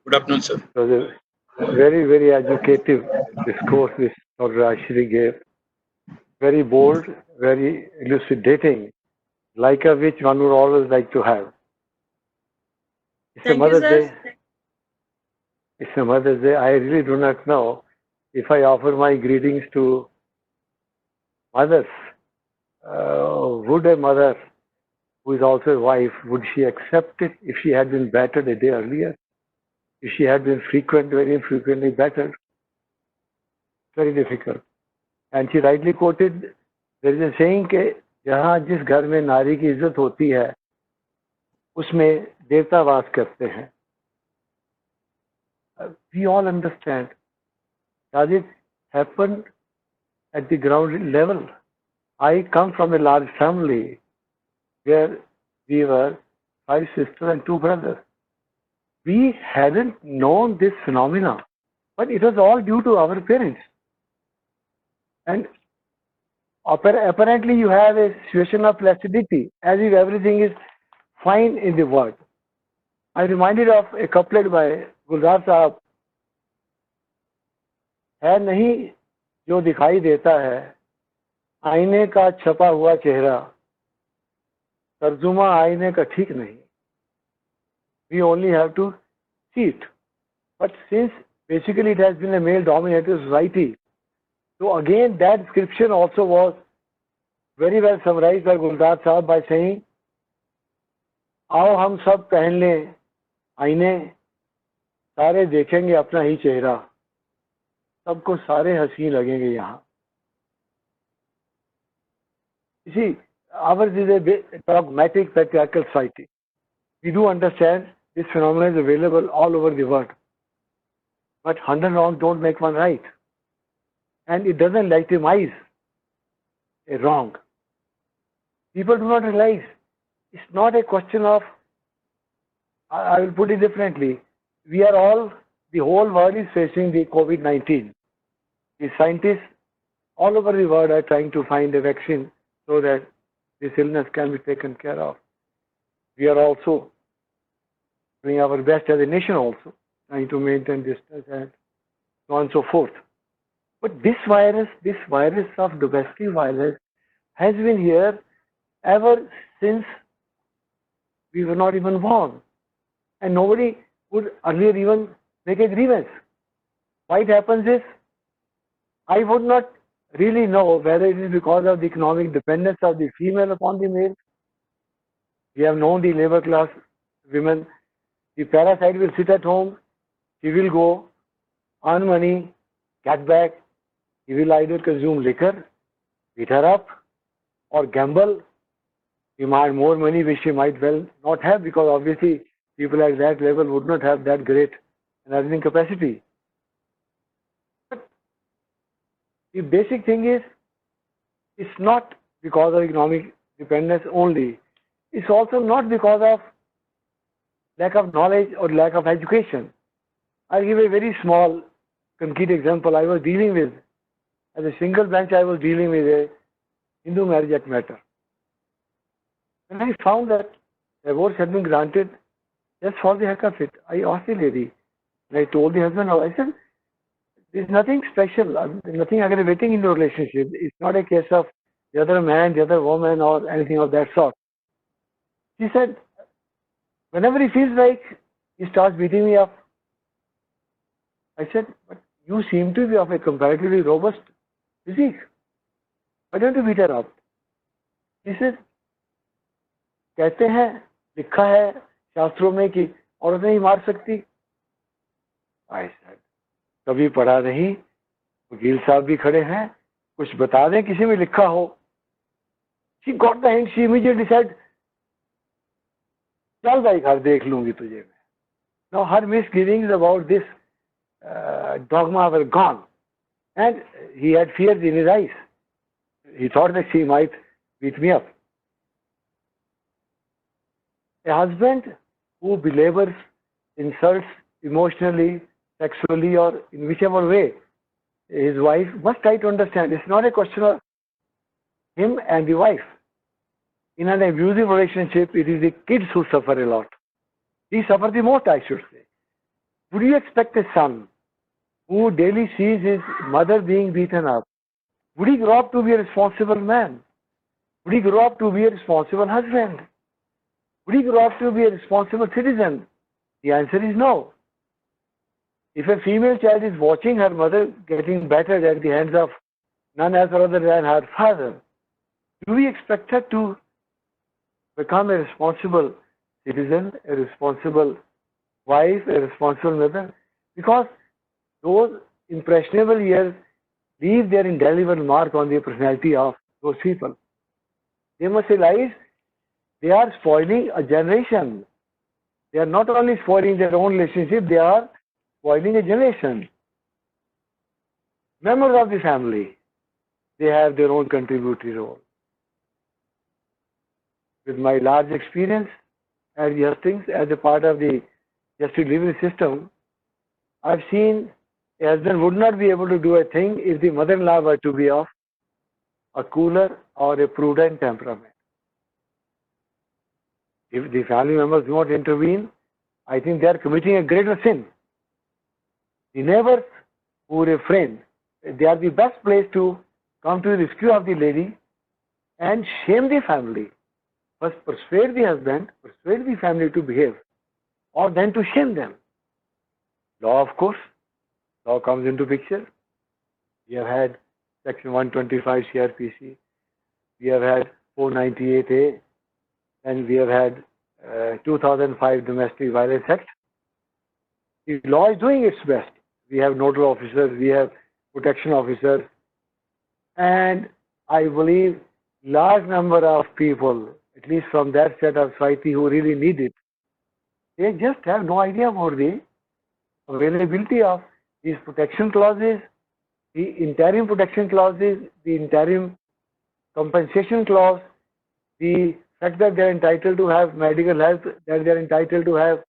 Good afternoon, sir. It was a very, very educative discourse which Dr. Ashri gave. Very bold, very elucidating, like a which one would always like to have. It's a Mother's Day. It's a Mother's Day. I really do not know if I offer my greetings to mothers. Would a mother who is also a wife, would she accept it if she had been battered a day earlier? If she had been very infrequently battered? Very difficult. And she rightly quoted, there is a saying कि जहाँ जिस घर में नारी की इज्जत होती है उसमें देवता वास करते हैं. We all understand. Does it happen at the ground level? I come from a large family where we were 5 sisters and 2 brothers. We hadn't known this phenomena, but it was all due to our parents. And apparently you have a situation of placidity, as if everything is fine in the world. I'm reminded of a couplet by Gulzar Sahab. है नहीं जो दिखाई देता है आईने का छपा हुआ चेहरा, तर्जुमा आईने का ठीक नहीं. We only have to see it. But since basically it has been a male-dominated society, so again that description also was very well summarized by Gulzar Saab by saying, आओ हम सब पहन लें आईने, सारे देखेंगे अपना ही चेहरा, सबको सारे हसीन लगेंगे यहाँ. You see, ours is a pragmatic patriarchal society. We do understand this phenomenon is available all over the world. But 100 wrongs don't make one right. And it doesn't legitimize a wrong. People do not realize it's not a question of, I will put it differently. We are all, the whole world is facing the COVID-19. The scientists all over the world are trying to find a vaccine so that this illness can be taken care of. We are also doing our best as a nation also, trying to maintain distance and so on and so forth. But this virus of domestic violence has been here ever since we were not even born. And nobody would earlier even make a grievance. Why it happens is, I would not really know whether it is because of the economic dependence of the female upon the male. We have known the labor class women, the parasite will sit at home, she will go, earn money, get back, he will either consume liquor, beat her up, or gamble, demand more money which she might well not have, because obviously people at that level would not have that great earning capacity. But the basic thing is, it's not because of economic dependence only. It's also not because of lack of knowledge or lack of education. I'll give a very small, concrete example. I was dealing with, as a single branch, I was dealing with a Hindu Marriage Act matter. And I found that divorce had been granted just for the heck of it. I asked the lady, and I told the husband, I said, there's nothing special, nothing aggravating in the relationship. It's not a case of the other man, the other woman, or anything of that sort. She said, whenever he feels like he starts beating me up. I said, but you seem to be of a comparatively robust physique. Why don't you beat her up? He said, कहते हैं, लिखा है शास्त्रों में कि औरत नहीं मार सकती. I said, कभी पढ़ा नहीं, वकील साहब भी खड़े हैं, कुछ बता दें किसी में लिखा हो. She got the hint. She immediately said, चल भाई घर देख लूंगी तुझे मैं. Now her misgivings about this dogma were gone, and he had fears in his eyes. He thought that she might beat me up. A husband who belabors, insults emotionally, sexually, or in whichever way his wife must try to understand. It's not a question of him and the wife. In an abusive relationship, it is the kids who suffer a lot. He suffers the most, I should say. Would you expect a son who daily sees his mother being beaten up, would he grow up to be a responsible man? Would he grow up to be a responsible husband? Would he grow up to be a responsible citizen? The answer is no. If a female child is watching her mother getting battered at the hands of none other than her father, do we expect her to become a responsible citizen, a responsible wife, a responsible mother? Because those impressionable years leave their indelible mark on the personality of those people. They must realize they are spoiling a generation. They are not only spoiling their own relationship, they are spoiling a generation. Members of the family, they have their own contributory role. With my large experience at Hastings as a part of the justice delivery system, I've seen a husband would not be able to do a thing if the mother-in-law were to be of a cooler or a prudent temperament. If the family members do not intervene, I think they are committing a greater sin. The neighbors who refrain, they are the best place to come to the rescue of the lady and shame the family. First persuade the husband, persuade the family to behave, or then to shame them. Law, of course, law comes into picture. We have had Section 125 CRPC, we have had 498A, and we have had 2005 Domestic Violence Act. The law is doing its best. We have nodal officers, we have protection officers, and I believe large number of people, at least from that set of society who really need it, they just have no idea about the availability of these protection clauses, the interim protection clauses, the interim compensation clause, the fact that they're entitled to have medical help, that they're entitled to have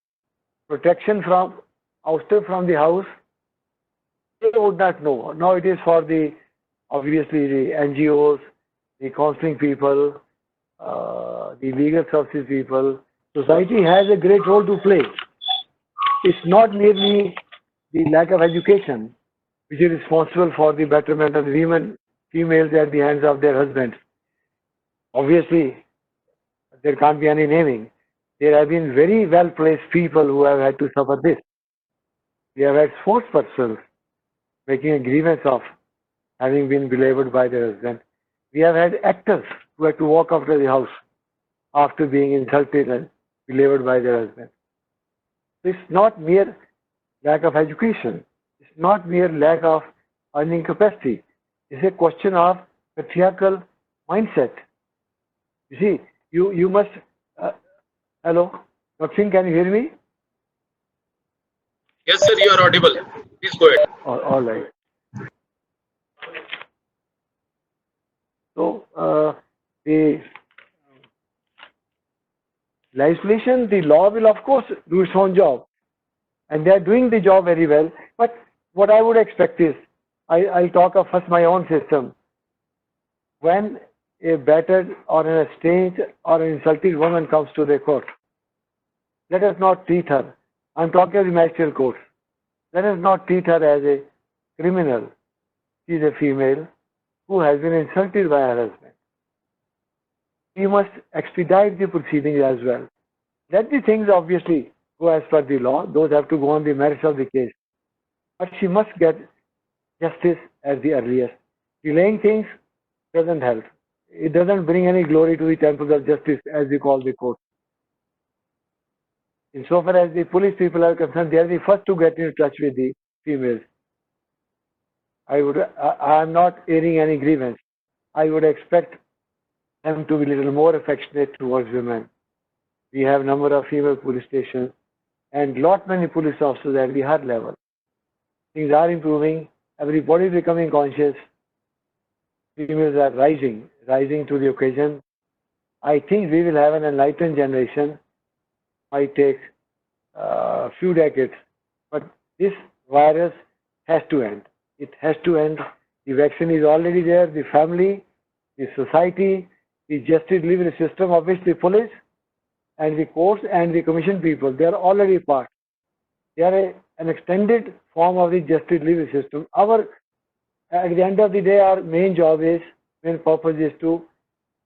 protection from ouster from the house. They would not know. Now it is for the, obviously, the NGOs, the counseling people, the legal services people. Society has a great role to play. It's not merely the lack of education which is responsible for the betterment of the women, females at the hands of their husbands. Obviously, there can't be any naming. There have been very well-placed people who have had to suffer this. We have had sports persons making a grievance of having been belabored by their husband. We have had actors who had to walk after the house after being insulted and belabored by their husband. It's not mere lack of education. It's not mere lack of earning capacity. It's a question of patriarchal mindset. You see, you must. Hello, Dr. Singh, can you hear me? Yes, sir, you are audible. Please go ahead. All right. So the legislation, the law will of course do its own job, and they are doing the job very well. But what I would expect is, I'll talk of first my own system. When a battered or an estranged or an insulted woman comes to the court, let us not treat her. I'm talking of the magistrate courts. Let us not treat her as a criminal. She is a female who has been insulted by her husband. We must expedite the proceedings as well. Let the things obviously go as per the law. Those have to go on the merits of the case. But she must get justice at the earliest. Delaying things doesn't help. It doesn't bring any glory to the temples of justice, as we call the court. Insofar as the police people are concerned, they are the first to get in touch with the females. I am not airing any grievance. I would expect them to be a little more affectionate towards women. We have a number of female police stations and lot many police officers at the higher level. Things are improving. Everybody is becoming conscious. Females are rising to the occasion. I think we will have an enlightened generation. Might take a few decades, but this virus has to end. It has to end. The vaccine is already there. The family, the society, the justice delivery system of which the police and the courts and the commission people, they are already part. They are an extended form of the justice delivery system. At the end of the day, our main job is, main purpose is to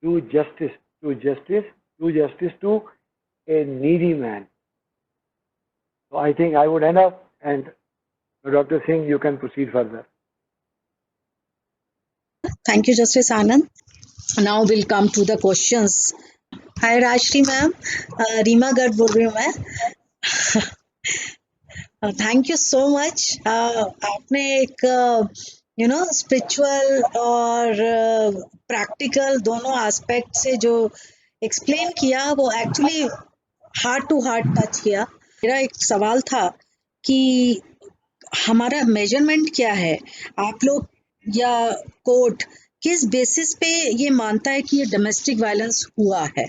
do justice to a needy man. So I think I would end up, and Dr. Singh, you can proceed further. Thank you, Justice Anand. Now we'll come to the questions. Hi Rashri ma'am, Reema Garg बोल रही हूँ मैं. Thank you so much. आपने एक spiritual और practical दोनों aspect से जो एक्सप्लेन किया वो actually heart to heart touch किया. मेरा एक सवाल था कि हमारा मेजरमेंट क्या है, आप लोग या कोर्ट किस बेसिस पे ये मानता है कि ये डोमेस्टिक वायलेंस हुआ है?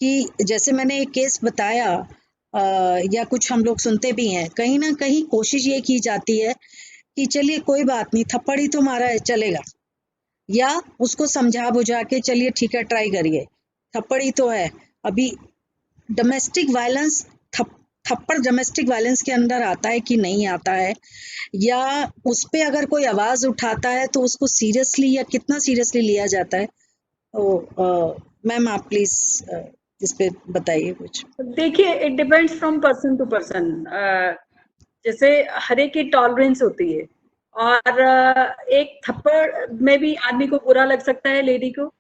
कि जैसे मैंने एक केस बताया या कुछ हम लोग सुनते भी हैं, कहीं ना कहीं कोशिश ये की जाती है कि चलिए कोई बात नहीं, थप्पड़ ही तो मारा है चलेगा, या उसको समझा बुझा के चलिए ठीक है ट्राई करिए, थप्पड़ ही तो है. अभी डोमेस्टिक वायलेंस, थप्पड़ डोमेस्टिक वायलेंस के अंदर आता है कि नहीं आता है, या उस पे अगर कोई आवाज उठाता है तो उसको सीरियसली या कितना सीरियसली लिया जाता है? तो मैम आप प्लीज इस पे बताइए कुछ. देखिए, it depends from person to person. जैसे हर एक की टॉलरेंस होती है, और एक थप्पड़ में भी आदमी को बुरा लग सकता है, लेडी को,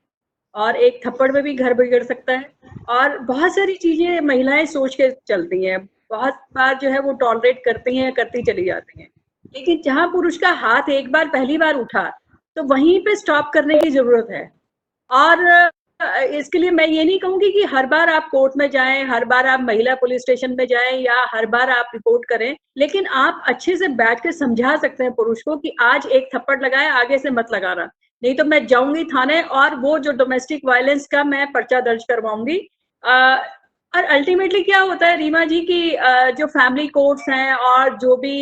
और एक थप्पड़ में भी घर बिगड़ सकता है, और बहुत सारी चीजें महिलाएं सोच के चलती हैं, बहुत बार जो है वो टॉलरेट करती हैं, करती चली जाती हैं, लेकिन जहां पुरुष का हाथ एक बार पहली बार उठा तो वहीं पे स्टॉप करने की जरूरत है। और इसके लिए मैं ये नहीं कहूंगी कि हर बार आप कोर्ट में जाएं, हर बार आप महिला पुलिस स्टेशन में जाएं, या हर बार आप रिपोर्ट करें, लेकिन आप अच्छे से बैठ के समझा सकते हैं पुरुष को कि आज एक थप्पड़ लगाए, आगे से मत लगाना, नहीं तो मैं जाऊंगी थाने और वो जो डोमेस्टिक वायलेंस का मैं पर्चा दर्ज करवाऊंगी। और अल्टीमेटली क्या होता है रीमा जी की जो फैमिली कोर्ट्स हैं और जो भी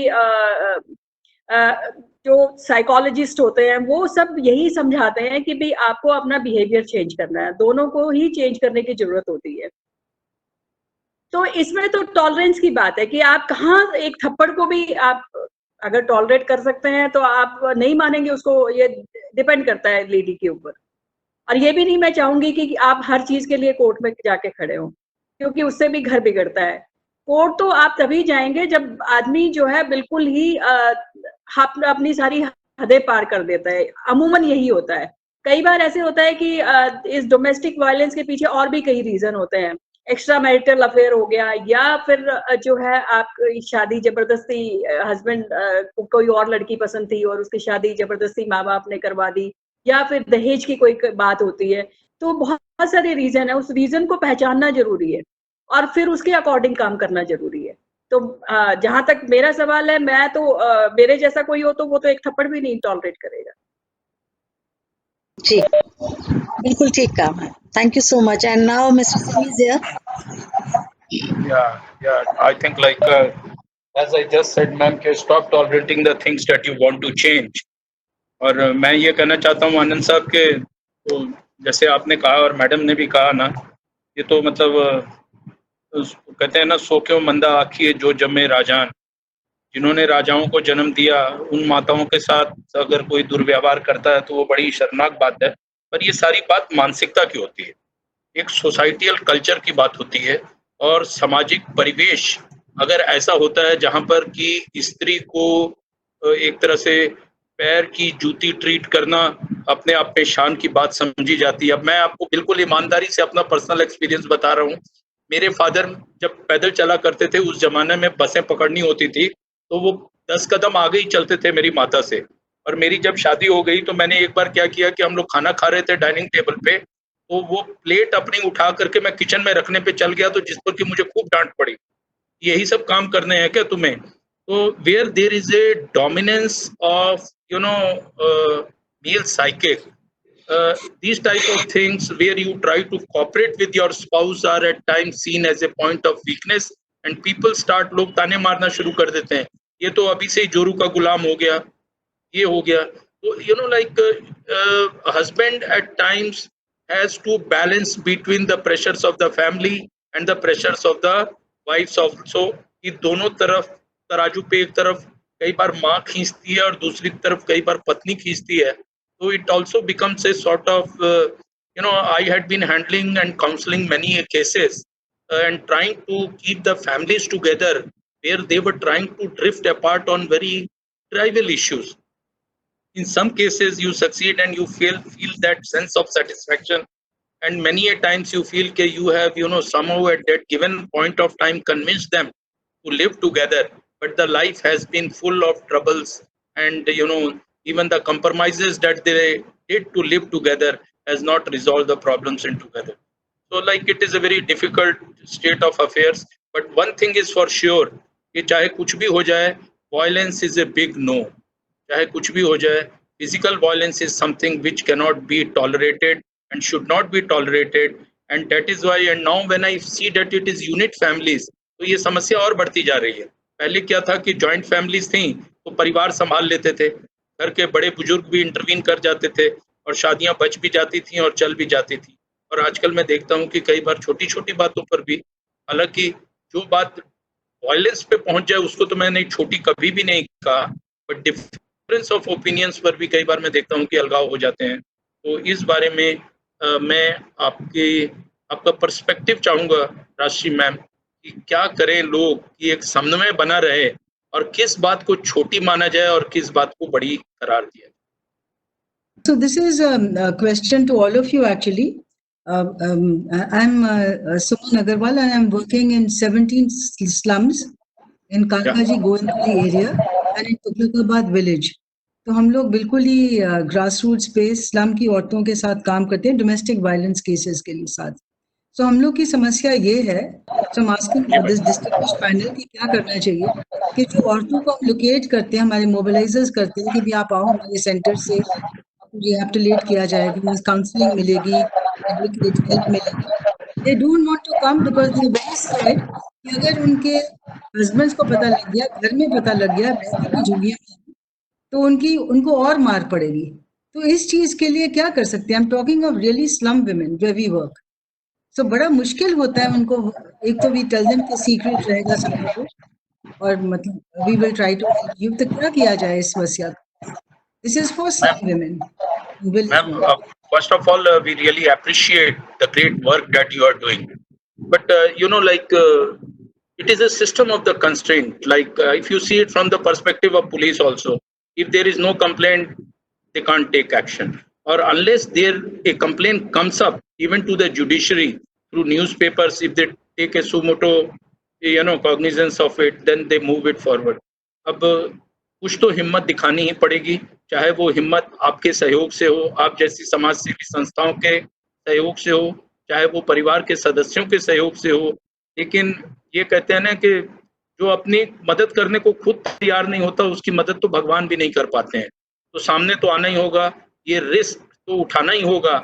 जो साइकोलॉजिस्ट होते हैं वो सब यही समझाते हैं कि भाई आपको अपना बिहेवियर चेंज करना है, दोनों को ही चेंज करने की जरूरत होती है। तो इसमें तो टॉलरेंस की बात है कि आप कहाँ एक थप्पड़ को भी आप अगर टॉलरेट कर सकते हैं तो आप नहीं मानेंगे उसको, ये डिपेंड करता है लेडी के ऊपर। और ये भी नहीं मैं चाहूंगी कि आप हर चीज के लिए कोर्ट में जाके खड़े हो, क्योंकि उससे भी घर बिगड़ता है। कोर्ट तो आप तभी जाएंगे जब आदमी जो है बिल्कुल ही अपनी सारी हदें पार कर देता है, अमूमन यही होता है। कई बार ऐसे होता है कि इस डोमेस्टिक वायलेंस के पीछे और भी कई रीजन होते हैं, एक्स्ट्रा मैरिटल अफेयर हो गया, या फिर जो है आप शादी जबरदस्ती, हस्बैंड को कोई और लड़की पसंद थी और उसकी शादी जबरदस्ती माँ बाप ने करवा दी, या फिर दहेज की कोई बात होती है। तो बहुत सारे रीजन है, उस रीजन को पहचानना जरूरी है और फिर उसके अकॉर्डिंग काम करना जरूरी है। तो जहां तक मेरा सवाल है, मैं तो मेरे जैसा कोई हो तो वो तो एक थप्पड़ भी नहीं टॉलरेट करेगा। जी, बिल्कुल ठीक काम है। Thank you so much. And now mister Simi is here. Yeah. I think as I just said, ma'am, stop tolerating the things that you want to change. और मैं ये कहना चाहता हूँ आनंद साहब के, तो जैसे आपने कहा और मैडम ने भी कहा ना, ये तो मतलब कहते हैं ना, सो क्यों मंदा आखिए जो जमे राजान, जिन्होंने राजाओं को जन्म दिया उन माताओं के साथ अगर कोई दुर्व्यवहार करता है तो वो बड़ी शर्मनाक बात है। पर ये सारी बात मानसिकता की होती है, एक सोसाइटियल कल्चर की बात होती है, और सामाजिक परिवेश अगर ऐसा होता है जहां पर कि स्त्री को एक तरह से पैर की जूती ट्रीट करना अपने आप में शान की बात समझी जाती है। अब मैं आपको बिल्कुल ईमानदारी से अपना पर्सनल एक्सपीरियंस बता रहा हूँ। मेरे फादर जब पैदल चला करते थे, उस जमाने में बसें पकड़नी होती थी तो वो 10 कदम आगे ही चलते थे मेरी माता से। और मेरी जब शादी हो गई तो मैंने एक बार क्या किया कि हम लोग खाना खा रहे थे डाइनिंग टेबल पे, तो वो प्लेट अपनी उठा करके मैं किचन में रखने पे चल गया, तो जिस पर कि मुझे खूब डांट पड़ी, यही सब काम करने हैं क्या तुम्हें। तो where there is a dominance of male psychic, these type of things where you try to cooperate with your spouse are at times seen as a point of weakness, and people start, लोग ताने मारना शुरू कर देते हैं, ये तो अभी से ही जोरू का गुलाम हो गया, ये हो गया। तो husband at times has to balance between the pressures of the family and the pressures of the wives also, कि दोनों तरफ तराजू पे एक तरफ कई बार माँ खींचती है और दूसरी तरफ कई बार पत्नी खींचती है। So it also becomes a sort of, I had been handling and counseling many cases and trying to keep the families together where they were trying to drift apart on very trivial issues. In some cases you succeed and you feel that sense of satisfaction, and many a times you feel that you have somehow at that given point of time convinced them to live together, but the life has been full of troubles, and even the compromises that they did to live together has not resolved the problems in together. So it is a very difficult state of affairs, but one thing is for sure कि चाहे कुछ भी हो जाए, violence is a big no. चाहे कुछ भी हो जाए, physical violence is something which cannot be tolerated and should not be tolerated, and that is why, and now when I see that it is unit families, तो ये समस्या और बढ़ती जा रही है। पहले क्या था कि जॉइंट फैमिलीज थी तो परिवार संभाल लेते थे, घर के बड़े बुजुर्ग भी इंटरवीन कर जाते थे और शादियां बच भी जाती थी और चल भी जाती थी। और आजकल मैं देखता हूं कि कई बार छोटी छोटी बातों पर भी, हालांकि जो बात वायलेंस पे पहुंच जाए उसको तो मैंने छोटी कभी भी नहीं कहा, बट डिफरेंस ऑफ ओपिनियंस पर भी कई बार मैं देखता हूं कि अलगाव हो जाते हैं। तो इस बारे में मैं आपका पर्सपेक्टिव चाहूंगा राशि मैम, कि क्या करें लोग कि एक समन्वय बना रहे और किस बात को छोटी माना जाए और किस बात को बड़ी करार दिया जाए? So this is a question to all of you actually. I'm Suman Agarwal and I'm working in 17 slums in Kalkaji Govindpuri area and in Tughlakabad village. तो हम लोग बिल्कुल ही ग्रास रूट्स पे स्लम की औरतों के साथ काम करते हैं डोमेस्टिक वायलेंस केसेस के लिए साथ. सो हम लोग की समस्या ये है, सो हम आस्किंग दिस डिस्टिंग्विश्ड पैनल कि क्या करना चाहिए कि जो औरतों को हम लोकेट करते हैं, हमारे मोबिलाइजर्स करते हैं कि भी आप आओ हमारे सेंटर से, रिहैबिलिटेट किया जाएगा, काउंसलिंग मिलेगी, एडवोकेट हेल्प मिलेगी. They don't want to come because they are very scared कि अगर उनके हस्बैंड्स को पता लग गया, घर में पता लग गया, रहती की झुग्गियों में, तो उनको और मार पड़ेगी. तो इस चीज के लिए क्या कर सकते हैं? I am talking of really slum women where we work. So बड़ा मुश्किल होता है उनको. एक तो वी टेल देम कि सीक्रेट रहेगा सब कुछ और मतलब we will try to help you. तो क्या किया जाए इस समस्या का? This is for slum women. Ma'am, first of all, we really appreciate the great work that you are doing. But, it is a system of the constraint. If you see it from the perspective of police also, if there is no complaint, they can't take action. Or unless a complaint comes up, even to the judiciary, through newspapers, if they take a suo motu, cognizance of it, then they move it forward. अब कुछ तो हिम्मत दिखानी ही पड़ेगी, चाहे वो हिम्मत आपके सहयोग से हो, आप जैसी समाज सेवी संस्थाओं के सहयोग से हो, चाहे वो परिवार के सदस्यों के सहयोग से हो. लेकिन ये कहते हैं ना कि जो अपनी मदद करने को खुद तैयार नहीं होता, उसकी मदद तो भगवान भी नहीं कर पाते हैं. तो सामने तो आना ही होगा, ये रिस्क तो उठाना ही होगा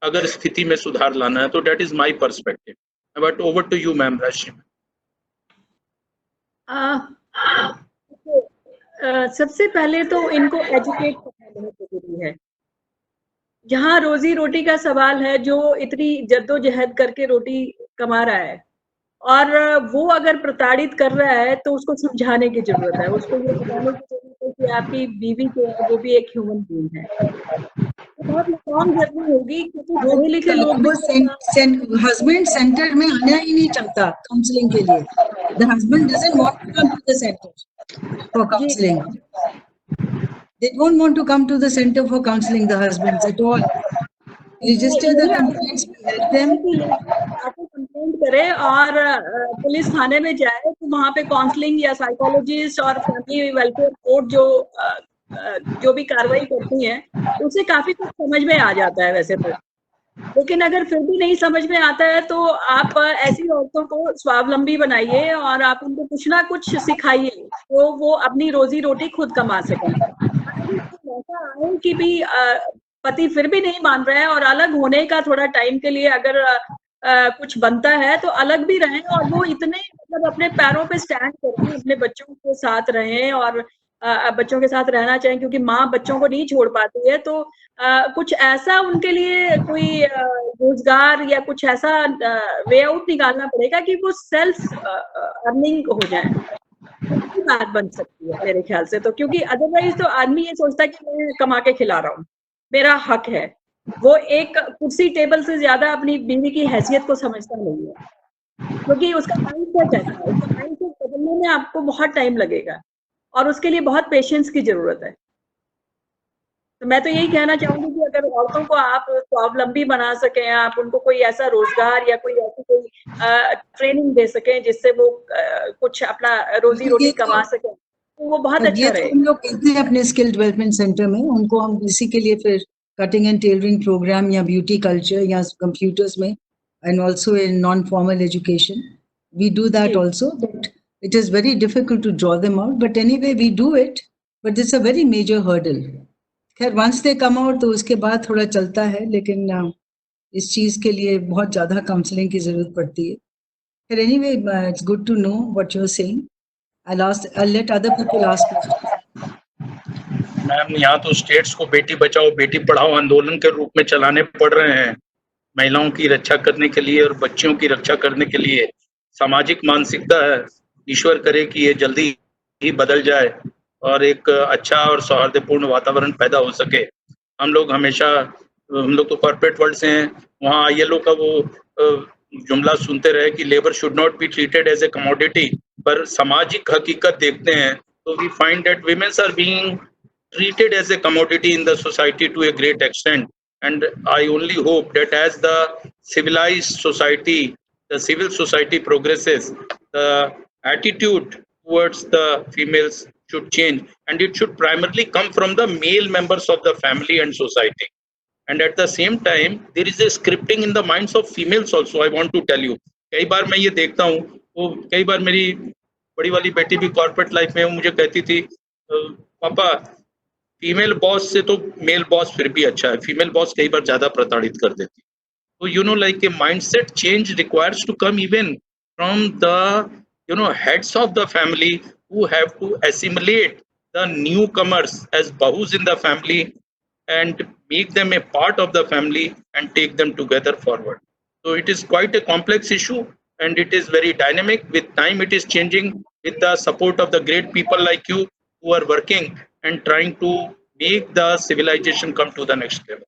अगर स्थिति में सुधार लाना है. तो that is my perspective. But over to you ma'am Rashi. सबसे पहले तो इनको एजुकेट करना बहुत जरूरी है. जहाँ रोजी रोटी का सवाल है, जो इतनी जद्दोजहद करके रोटी कमा रहा है और वो अगर प्रताड़ित कर रहा है तो उसको समझाने की जरूरत है. उसको ये बताने की जरूरत है कि आपकी बीवी जो है वो भी एक ह्यूमन बीइंग है. बहुत लॉन्ग जर्नी होगी क्योंकि पढ़े लिखे लोग हस्बैंड सेंटर में आना ही नहीं चाहता काउंसलिंग के लिए. The husband doesn't want to come to the centre for counseling. They don't want to come to the center for counseling, the husbands at all. Register the complaints, help them. आके complaint करे और police थाने में जाए तो वहाँ पे counselling या psychologist और फैमिली वेलफेयर कोर्ट जो भी कार्रवाई करती है उससे काफी कुछ समझ में आ जाता है वैसे तो. लेकिन अगर फिर भी नहीं समझ में आता है तो आप ऐसी औरतों को स्वावलंबी बनाइए और आप उनको कुछ ना कुछ सिखाइए तो वो अपनी रोजी रोटी खुद कमा सकें. ऐसा आए कि भी पति फिर भी नहीं मान रहा है और अलग होने का थोड़ा टाइम के लिए अगर कुछ बनता है तो अलग भी रहें और वो इतने मतलब अपने पैरों पे स्टैंड करके अपने बच्चों के साथ रहें और बच्चों के साथ रहना चाहिए क्योंकि माँ बच्चों को नहीं छोड़ पाती है. तो कुछ ऐसा उनके लिए कोई रोजगार या कुछ ऐसा वे आउट निकालना पड़ेगा कि वो सेल्फ अर्निंग हो जाए. उसकी बात बन सकती है मेरे ख्याल से तो, क्योंकि अदरवाइज तो आदमी ये सोचता है कि मैं कमा के खिला रहा हूँ, मेरा हक है. वो एक कुर्सी टेबल से ज्यादा अपनी बीवी की हैसियत को समझता नहीं है क्योंकि उसका माइंडसेट है. उसका माइंडसेट बदलने में आपको बहुत टाइम लगेगा और उसके लिए बहुत पेशेंस की जरूरत है. तो मैं तो यही कहना चाहूंगी कि अगर औरतों को आप स्वावलंबी बना सकें, आप उनको कोई ऐसा रोजगार या कोई ऐसी कोई ट्रेनिंग दे सकें जिससे वो कुछ अपना रोजी रोटी कमा सकें तो वो बहुत अच्छा रहेगा. हम लोग कहते हैं अपने स्किल डेवलपमेंट सेंटर में उनको हम इसी के लिए फिर कटिंग एंड टेलरिंग प्रोग्राम या ब्यूटी कल्चर या कंप्यूटर्स में and also in non formal education we do that also. But it is very difficult to draw them out, but anyway we do it, but it's a very major hurdle. खैर once they come out तो उसके बाद थोड़ा चलता है, लेकिन इस चीज के लिए बहुत ज्यादा काउंसलिंग की जरूरत पड़ती है. खैर anyway it's good to know what you're saying. I'll let other people ask questions. Ma'am यहाँ तो स्टेट्स को बेटी बचाओ बेटी पढ़ाओ आंदोलन के रूप में चलाने पड़ रहे हैं महिलाओं की रक्षा करने के लिए और बच्चियों की रक्षा करने के लिए. सामाजिक मानसिकता है, ईश्वर करे कि ये जल्दी ही बदल जाए और एक अच्छा और सौहार्दपूर्ण वातावरण पैदा हो सके. हम लोग तो कॉर्पोरेट वर्ल्ड से हैं, वहाँ ILO का वो जुमला सुनते रहे कि labour should not be treated as a commodity, पर सामाजिक हकीकत देखते हैं So we find that women are being treated as a commodity in the society to a great extent. And I only hope that as the civilized society, the civil society progresses, the attitude towards the females should change, and it should primarily come from the male members of the family and society. And at the same time, there is a scripting in the minds of females also. I want to tell you, कई बार मैं ये देखता हूँ, वो कई बार मेरी बड़ी वाली बेटी भी कॉर्पोरेट लाइफ में मुझे कहती थी, पापा फीमेल बॉस से तो मेल बॉस फिर भी अच्छा है, फीमेल बॉस कई बार ज्यादा प्रताड़ित कर देती. So like a mindset change requires to come even from the heads of the family, who have to assimilate the newcomers as bahus in the family and make them a part of the family and take them together forward. So it is quite a complex issue, and it is very dynamic. With time it is changing, with the support of the great people like you who are working and trying to make the civilization come to the next level.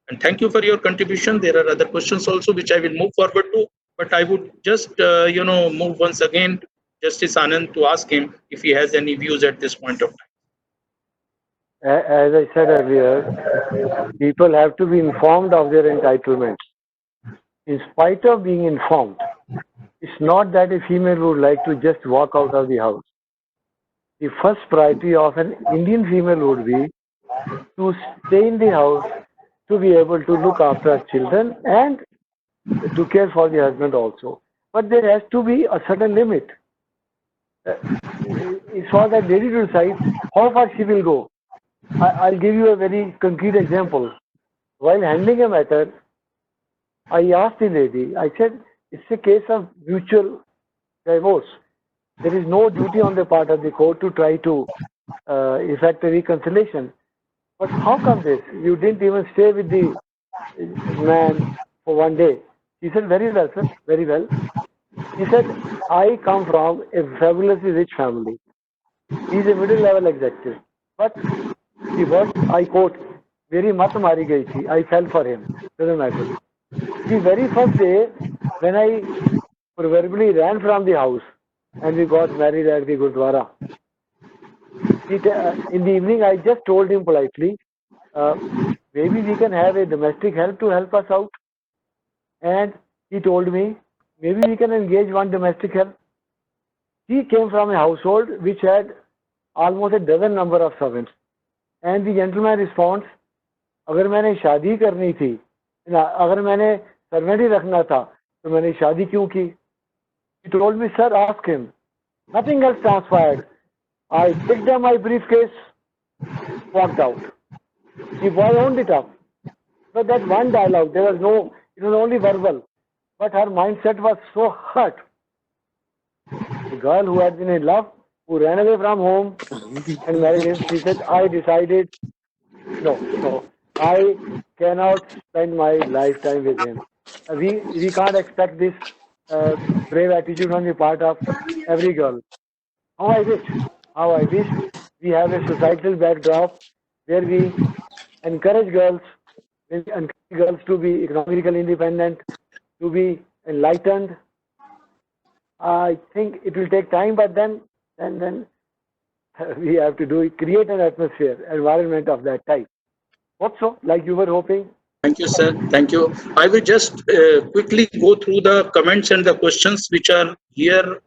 And thank you for your contribution. There are other questions also which I will move forward to, but I would just move once again Justice Anand to ask him if he has any views at this point of time. As I said earlier, people have to be informed of their entitlements. In spite of being informed, it's not that a female would like to just walk out of the house. The first priority of an Indian female would be to stay in the house, to be able to look after her children and to care for the husband also. But there has to be a certain limit. It's for that lady to decide how far she will go. I'll give you a very concrete example. While handling a matter, I asked the lady, I said, it's a case of mutual divorce. There is no duty on the part of the court to try to effect a reconciliation. But how come this? You didn't even stay with the man for one day. He said, very well, sir, very well. He said, I come from a fabulously rich family. He's a middle-level executive. But the word I quote, very mat mari gayi thi. I fell for him. Doesn't matter. The very first day, when I proverbially ran from the house and we got married at the Gurdwara, in the evening, I just told him politely, maybe we can have a domestic help to help us out. And he told me, maybe we can engage one domestic help. He came from a household which had almost a dozen number of servants. And the gentleman responds, अगर मैंने शादी करनी थी, अगर मैंने servant ही रखना था, तो मैंने शादी क्यों की? He told me, sir, ask him. Nothing else transpired. I picked up my briefcase, walked out. The boy owned it up. But that one dialogue, it was only verbal. But her mindset was so hurt. The girl who had been in love, who ran away from home and married him, she said, I decided, no, I cannot spend my lifetime with him. We can't expect this brave attitude on the part of every girl. How I wish we have a societal backdrop where we encourage girls to be economically independent, to be enlightened. I think it will take time, but then we have to create an environment of that type. Hope so, like you were hoping. Thank you, sir. Thank you. I will just quickly go through the comments and the questions which are here.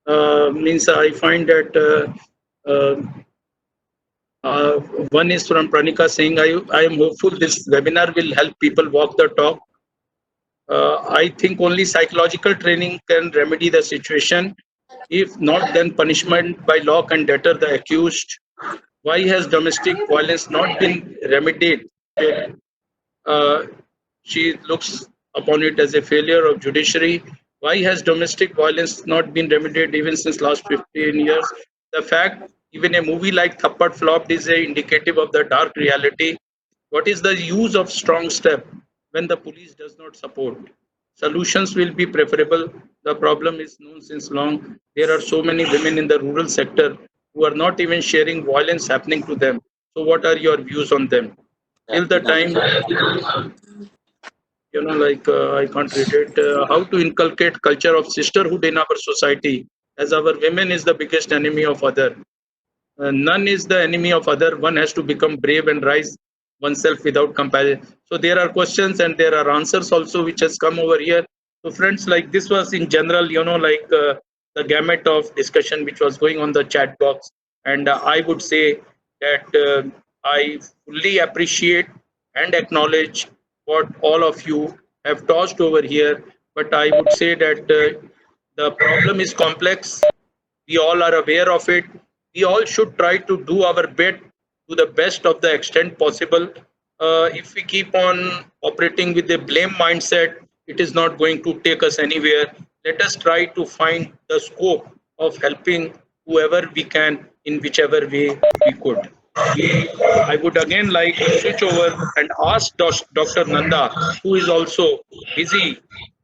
I find that one is from Pranika saying, I am hopeful this webinar will help people walk the talk. I think only psychological training can remedy the situation. If not, then punishment by law can deter the accused. Why has domestic violence not been remedied? She looks upon it as a failure of judiciary. Why has domestic violence not been remedied even since last 15 years? The fact even a movie like Thappad flopped is indicative of the dark reality. What is the use of strong step when the police does not support? Solutions will be preferable. The problem is known since long. There are so many women in the rural sector who are not even sharing violence happening to them. So what are your views on them? Till the time, I can't read it, how to inculcate culture of sisterhood in our society, as our women is the biggest enemy of other. none is the enemy of other. One has to become brave and rise oneself without comparison. So there are questions and there are answers also which has come over here. So friends, like this was in general, like the gamut of discussion which was going on the chat box. And I would say that I fully appreciate and acknowledge what all of you have tossed over here. But I would say that the problem is complex. We all are aware of it. We all should try to do our bit to the best of the extent possible. If we keep on operating with a blame mindset, it is not going to take us anywhere. Let us try to find the scope of helping whoever we can in whichever way we could. I would again like to switch over and ask Dr. Nanda, who is also busy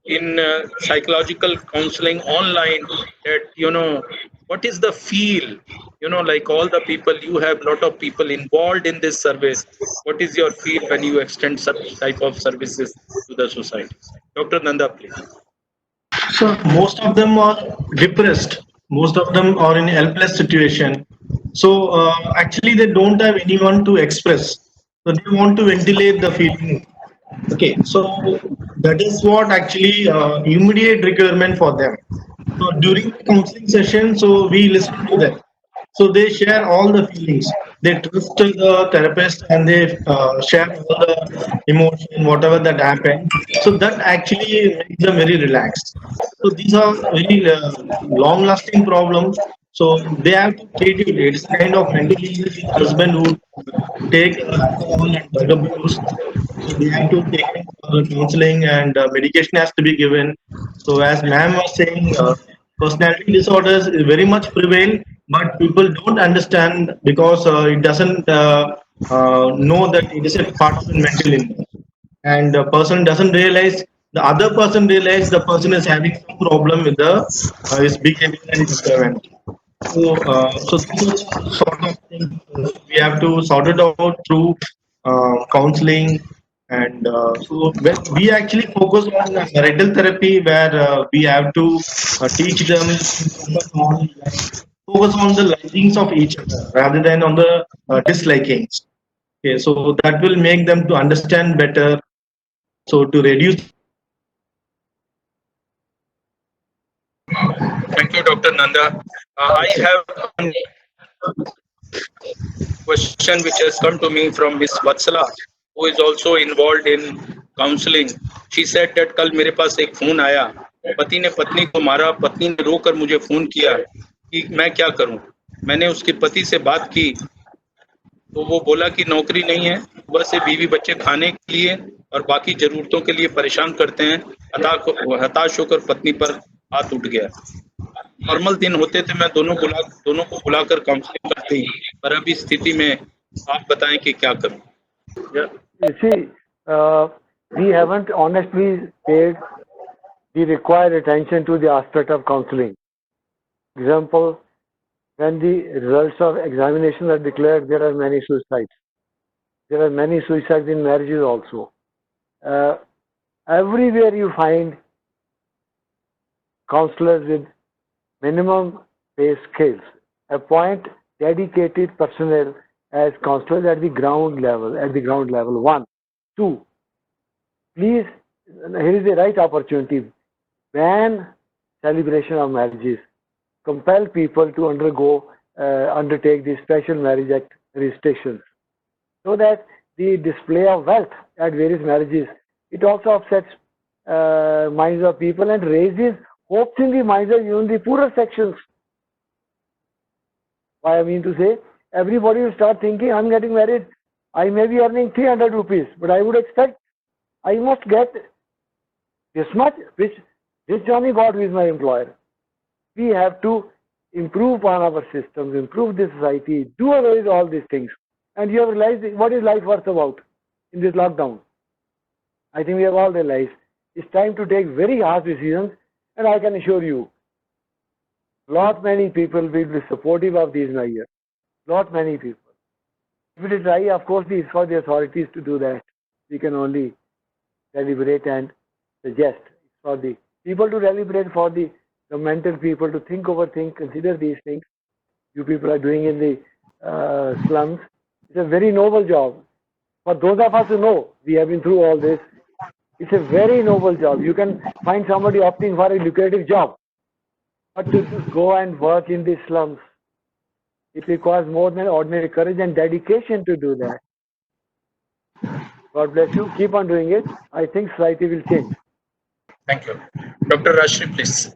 in psychological counseling online, that what is the feel, like all the people, you have a lot of people involved in this service. What is your feel when you extend such type of services to the society? Dr. Nanda, please. So most of them are depressed. Most of them are in helpless situation. So actually, they don't have anyone to express. So they want to ventilate the feeling. Okay, so that is what actually immediate requirement for them. So during the counseling session, so we listen to them. So they share all the feelings. They trust the therapist and they share all the emotion, whatever that happened. So that actually makes them very relaxed. So these are very long-lasting problems. So they have to treat it. It's kind of mental illness. Husband who take alcohol and drug abuse. So they have to take counseling and medication has to be given. So as ma'am was saying, personality disorders very much prevail, but people don't understand because it doesn't know that it is a part of a mental illness, and the person doesn't realize, the other person realize the person is having some problem with the his behavior and temperament. So these are the sort of things we have to sort it out through counseling. And so we actually focus on rental therapy, where we have to teach them to focus on the likings of each other rather than on the dislikings. Okay, so that will make them to understand better. So to reduce. Thank you, Dr. Nanda. I have one question which has come to me from Miss Vatsala, who is also involved in counseling. She said that कल मेरे पास एक phone आया, पति ने पत्नी को मारा, पत्नी ने रोकर मुझे फोन किया कि मैं क्या करूं. मैंने उसके पति से बात की तो वो बोला कि नौकरी नहीं है, बस से बीवी बच्चे खाने के लिए और बाकी जरूरतों के लिए परेशान करते हैं. हताश होकर पत्नी पर हाथ उठ गया. नॉर्मल दिन होते थे मैं दोनों को बुलाकर काउंसलिंग करती, पर अभी स्थिति में आप बताएं कि क्या करूं. You see, we haven't honestly paid the required attention to the aspect of counseling. Example, when the results of examination are declared, there are many suicides. There are many suicides in marriages also. Everywhere you find counselors with minimum pay scales. Appoint dedicated personnel as counselors at the ground level. One. Two, please, here is the right opportunity. Ban celebration of marriages. Compel people to undertake the Special Marriage Act restrictions, so that the display of wealth at various marriages, it also upsets minds of people and raises hopes in the minds of even the poorer sections. Why I mean to say, everybody will start thinking, I'm getting married, I may be earning 300 rupees, but I would expect I must get this much, which this Johnny got with my employer. We have to improve on our systems, improve the society, do away with all these things. And you have realized what is life worth about in this lockdown. I think we have all realized it's time to take very harsh decisions, and I can assure you, lot many people will be supportive of these measures. Lot many people. If it is right, of course, it's for the authorities to do that. We can only deliberate and suggest. For the people to deliberate, for the mental people to think over things, consider these things. You people are doing in the slums. It's a very noble job. For those of us who know, we have been through all this. It's a very noble job. You can find somebody opting for a lucrative job, but to go and work in these slums, it requires more than ordinary courage and dedication to do that. God bless you. Keep on doing it. I think society will change. Thank you. Dr. Rajshri, please.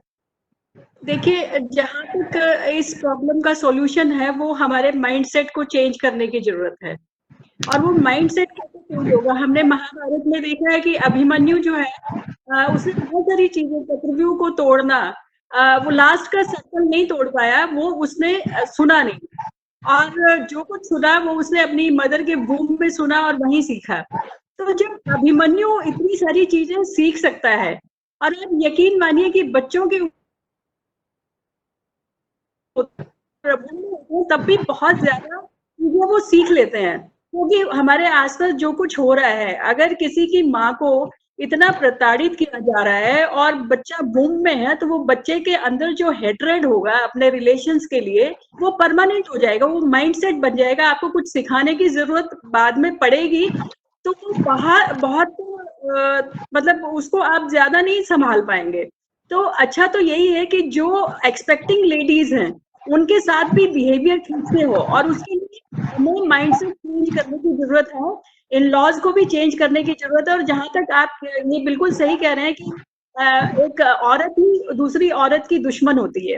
देखिए, जहाँ तक इस problem का solution है वो हमारे mindset को change करने की जरूरत है। और वो माइंडसेट कैसे चेंज होगा? हमने महाभारत में देखा है कि अभिमन्यु जो है उसने बहुत सारी चीजें, चक्रव्यूह को तोड़ना, वो लास्ट का सर्कल नहीं तोड़ पाया, वो उसने सुना नहीं, और जो कुछ सुना वो उसने अपनी मदर के वूम्ब में सुना और वहीं सीखा। तो जब अभिमन्यु इतनी सारी चीजें सीख सकता है, और आप यकीन मानिए कि बच्चों के तब भी बहुत ज्यादा चीजें वो सीख लेते हैं, क्योंकि हमारे आसपास जो कुछ हो रहा है, अगर किसी की माँ को इतना प्रताड़ित किया जा रहा है और बच्चा वूम्ब में है, तो वो बच्चे के अंदर जो हेट्रेड होगा अपने रिलेशंस के लिए, वो परमानेंट हो जाएगा, वो माइंडसेट बन जाएगा। आपको कुछ सिखाने की जरूरत बाद में पड़ेगी, तो वो बहुत मतलब उसको आप ज्यादा नहीं संभाल पाएंगे। तो अच्छा तो यही है कि जो एक्सपेक्टिंग लेडीज हैं उनके साथ भी बिहेवियर ठीक से हो, और उसके लिए हमें माइंडसेट चेंज करने की जरूरत है, इन लॉज को भी चेंज करने की जरूरत है। और जहां तक आप ये बिल्कुल सही कह रहे हैं कि एक औरत ही दूसरी औरत की दुश्मन होती है,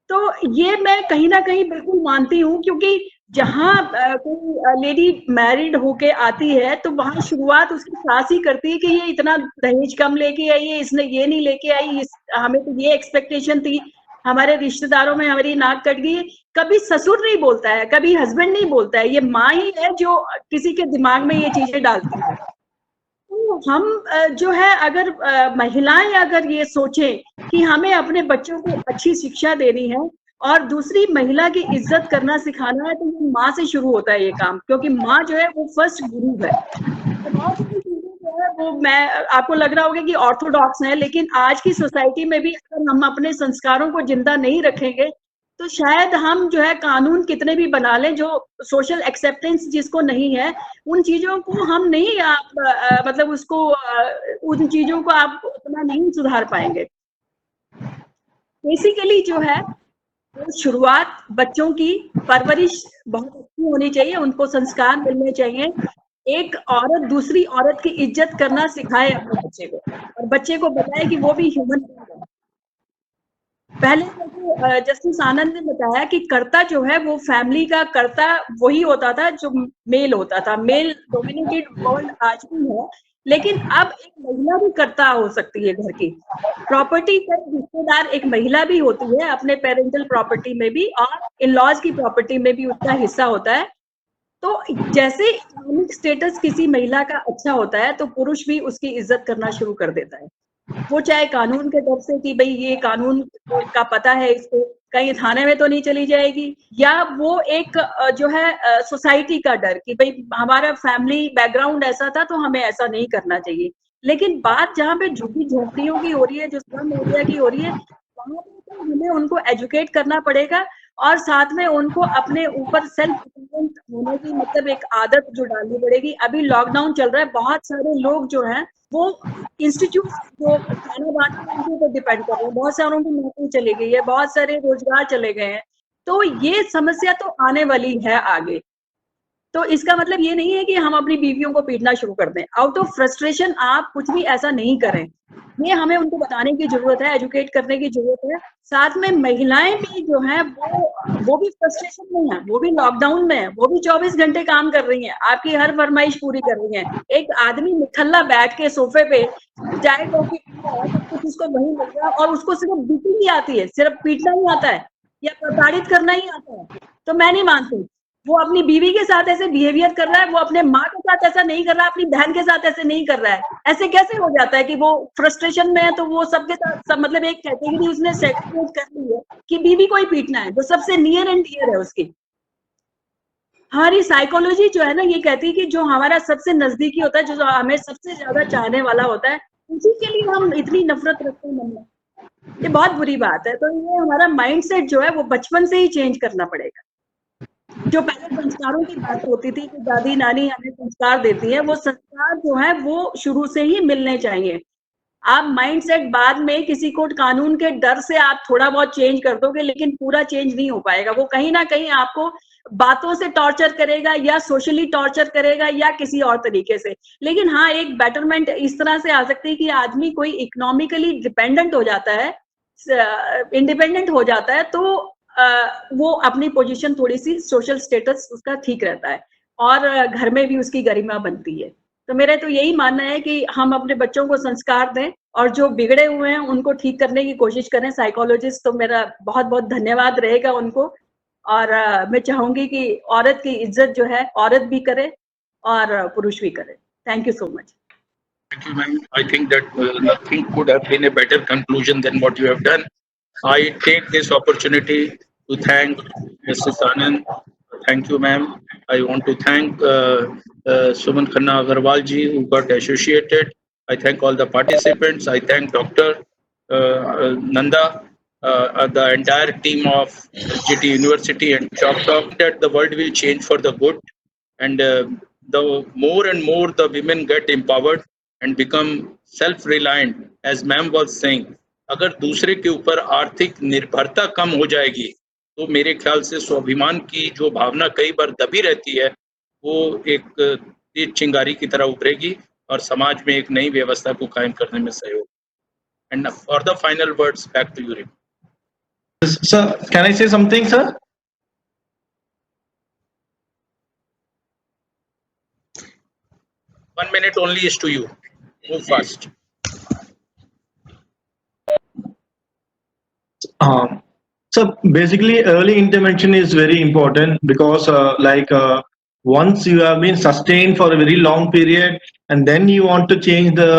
तो ये मैं कहीं ना कहीं बिल्कुल मानती हूँ, क्योंकि जहाँ कोई लेडी मैरिड होके आती है तो वहां शुरुआत उसकी सास ही करती है कि ये इतना दहेज कम लेके आई है, इसने ये नहीं लेके आई, हमें तो ये एक्सपेक्टेशन थी, हमारे रिश्तेदारों में हमारी नाक कट गई। कभी ससुर नहीं बोलता है, कभी हस्बैंड नहीं बोलता है, ये माँ ही है जो किसी के दिमाग में ये चीजें डालती है। तो हम जो है, अगर महिलाएं अगर ये सोचें कि हमें अपने बच्चों को अच्छी शिक्षा देनी है और दूसरी महिला की इज्जत करना सिखाना है, तो ये माँ से शुरू होता है ये काम, क्योंकि माँ जो है वो फर्स्ट गुरु है। तो बहुत सारी चीजें जो है वो, मैं आपको लग रहा होगा कि ऑर्थोडॉक्स है, लेकिन आज की सोसाइटी में भी अगर हम अपने संस्कारों को जिंदा नहीं रखेंगे, तो शायद हम जो है कानून कितने भी बना लें, जो सोशल एक्सेप्टेंस जिसको नहीं है, उन चीजों को हम नहीं मतलब उसको उन चीजों को आप उतना नहीं सुधार पाएंगे। बेसिकली जो है शुरुआत बच्चों की परवरिश बहुत अच्छी होनी चाहिए, उनको संस्कार मिलने चाहिए। एक औरत दूसरी औरत की इज्जत करना सिखाए अपने बच्चे को, और बच्चे को बताए कि वो भी ह्यूमन है। पहले जस्टिस आनंद ने बताया कि कर्ता जो है वो फैमिली का कर्ता वही होता था जो मेल होता था, मेल डोमिनेटेड वर्ल्ड आज भी है, लेकिन अब एक महिला भी कर्ता हो सकती है घर की। प्रॉपर्टी का हिस्सेदार एक महिला भी होती है, अपने पेरेंटल प्रॉपर्टी में भी और इन लॉज की प्रॉपर्टी में भी उसका हिस्सा होता है। तो जैसे इकोनॉमिक स्टेटस किसी महिला का अच्छा होता है, तो पुरुष भी उसकी इज्जत करना शुरू कर देता है। वो चाहे कानून के डर से कि भाई ये कानून का पता है इसको, कहीं थाने में तो नहीं चली जाएगी, या वो एक जो है सोसाइटी का डर कि भाई हमारा फैमिली बैकग्राउंड ऐसा था तो हमें ऐसा नहीं करना चाहिए। लेकिन बात जहाँ पे झुग्गी झोंपड़ियों की हो रही है, जो स्लम एरिया की हो रही है, वहां पे हमें उनको एजुकेट करना पड़ेगा, और साथ में उनको अपने ऊपर सेल्फ डिपेंडेंट होने की मतलब एक आदत जो डालनी पड़ेगी। अभी लॉकडाउन चल रहा है, बहुत सारे लोग जो हैं वो इंस्टीट्यूट जो खाना बनाने उनके ऊपर डिपेंड कर रहे हैं, बहुत सारों की नौकरी चली गई है, बहुत सारे रोजगार चले गए हैं। तो ये समस्या तो आने वाली है आगे। तो इसका मतलब ये नहीं है कि हम अपनी बीवियों को पीटना शुरू कर दें। आउट ऑफ फ्रस्ट्रेशन आप कुछ भी ऐसा नहीं करें, ये हमें उनको बताने की जरूरत है, एजुकेट करने की जरूरत है। साथ में महिलाएं भी जो हैं वो भी फ्रस्ट्रेशन में हैं, वो भी लॉकडाउन में है, वो भी 24 घंटे काम कर रही हैं, आपकी हर फरमाइश पूरी कर रही हैं। एक आदमी निठल्ला बैठ के सोफे पे चाय कॉफी पीता है, सब कुछ उसको वही मिल रहा है, और उसको सिर्फ बीटिंग ही आती है, सिर्फ पीटना ही आता है या प्रताड़ित करना ही आता है। तो मैं नहीं मानती वो अपनी बीवी के साथ ऐसे बिहेवियर कर रहा है, वो अपने माँ के साथ ऐसा नहीं कर रहा है, अपनी बहन के साथ ऐसे नहीं कर रहा है। ऐसे कैसे हो जाता है कि वो फ्रस्ट्रेशन में है तो वो सबके साथ सब मतलब एक कैटेगरी उसने सेग्रीगेट कर ली है कि बीवी को ही पीटना है, जो सबसे नियर एंड डियर है उसकी। हमारी साइकोलॉजी जो है ना, ये कहती है कि जो हमारा सबसे नजदीकी होता है, जो हमें सबसे ज्यादा चाहने वाला होता है, उसी के लिए हम इतनी नफरत रखते हैं मन में। ये बहुत बुरी बात है। तो ये हमारा माइंडसेट जो है वो बचपन से ही चेंज करना पड़ेगा। जो पहले संस्कारों की बात होती थी कि दादी नानी हमें संस्कार देती है, वो संस्कार जो है वो शुरू से ही मिलने चाहिए। आप माइंडसेट बाद में किसी को कानून के डर से आप थोड़ा बहुत चेंज कर दोगे, लेकिन पूरा चेंज नहीं हो पाएगा। वो कहीं ना कहीं आपको बातों से टॉर्चर करेगा या सोशली टॉर्चर करेगा या किसी और तरीके से। लेकिन हाँ, एक बेटरमेंट इस तरह से आ सकती है कि आदमी कोई इकोनॉमिकली डिपेंडेंट हो जाता है, इंडिपेंडेंट हो जाता है, तो वो अपनी पोजीशन थोड़ी सी सोशल स्टेटस उसका ठीक रहता है और घर में भी उसकी गरिमा बनती है। तो मेरा तो यही मानना है कि हम अपने बच्चों को संस्कार दें और जो बिगड़े हुए हैं उनको ठीक करने की कोशिश करें। साइकोलॉजिस्ट तो मेरा बहुत बहुत धन्यवाद रहेगा उनको, और मैं चाहूंगी कि औरत की इज्जत जो है औरत भी करे और पुरुष भी करे। Thank you so much. Thank you, ma'am. I think that nothing could have been a better conclusion than what you have done. I take this opportunity to thank Mrs. Anand. Thank you, ma'am. I want to thank Suman Khanna Agarwal ji who got associated. I thank all the participants. I thank Dr. Nanda, the entire team of GT University and Chalk Talk, that the world will change for the good. And the more and more the women get empowered and become self-reliant, as ma'am was saying, अगर दूसरे के ऊपर आर्थिक निर्भरता कम हो जाएगी तो मेरे ख्याल से स्वाभिमान की जो भावना कई बार दबी रहती है वो एक तेज चिंगारी की तरह उभरेगी और समाज में एक नई व्यवस्था को कायम करने में सहयोग। And for the final words, back to you. Sir, can I say something, sir? 1 minute only is to you. Move fast. So basically, early intervention is very important because, once you have been sustained for a very long period, and then you want to change the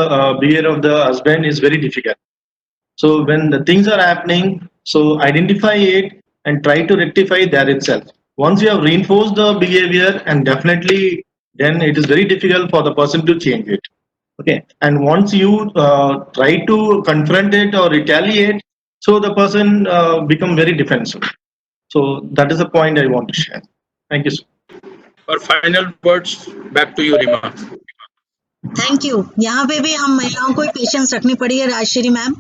behavior of the husband is very difficult. So when the things are happening, so identify it and try to rectify that itself. Once you have reinforced the behavior, and definitely then it is very difficult for the person to change it. Okay, and once you try to confront it or retaliate, so the person become very defensive. So that is the point I want to share. Thank you, sir. For final words, back to you, Rima. Thank you. यहाँ पे भी हम महिलाओं को ही patience रखनी पड़ी है, Rajshree ma'am.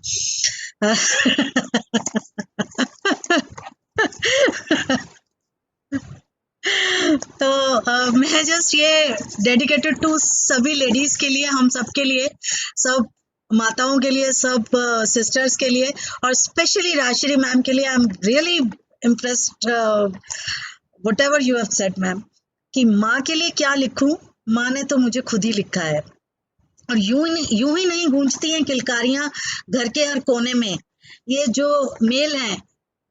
तो मैं जस्ट ये डेडिकेटेड टू सभी लेडीज के लिए, हम सब के लिए, सब माताओं के लिए, सब सिस्टर्स के लिए, और स्पेशली राजश्री मैम के लिए। I am really impressed whatever you have said ma'am, कि माँ के लिए क्या लिखूं, माँ ने तो मुझे खुद ही लिखा है। और यूं ही नहीं गूंजती हैं किलकारियां घर के हर कोने में। ये जो मेल हैं,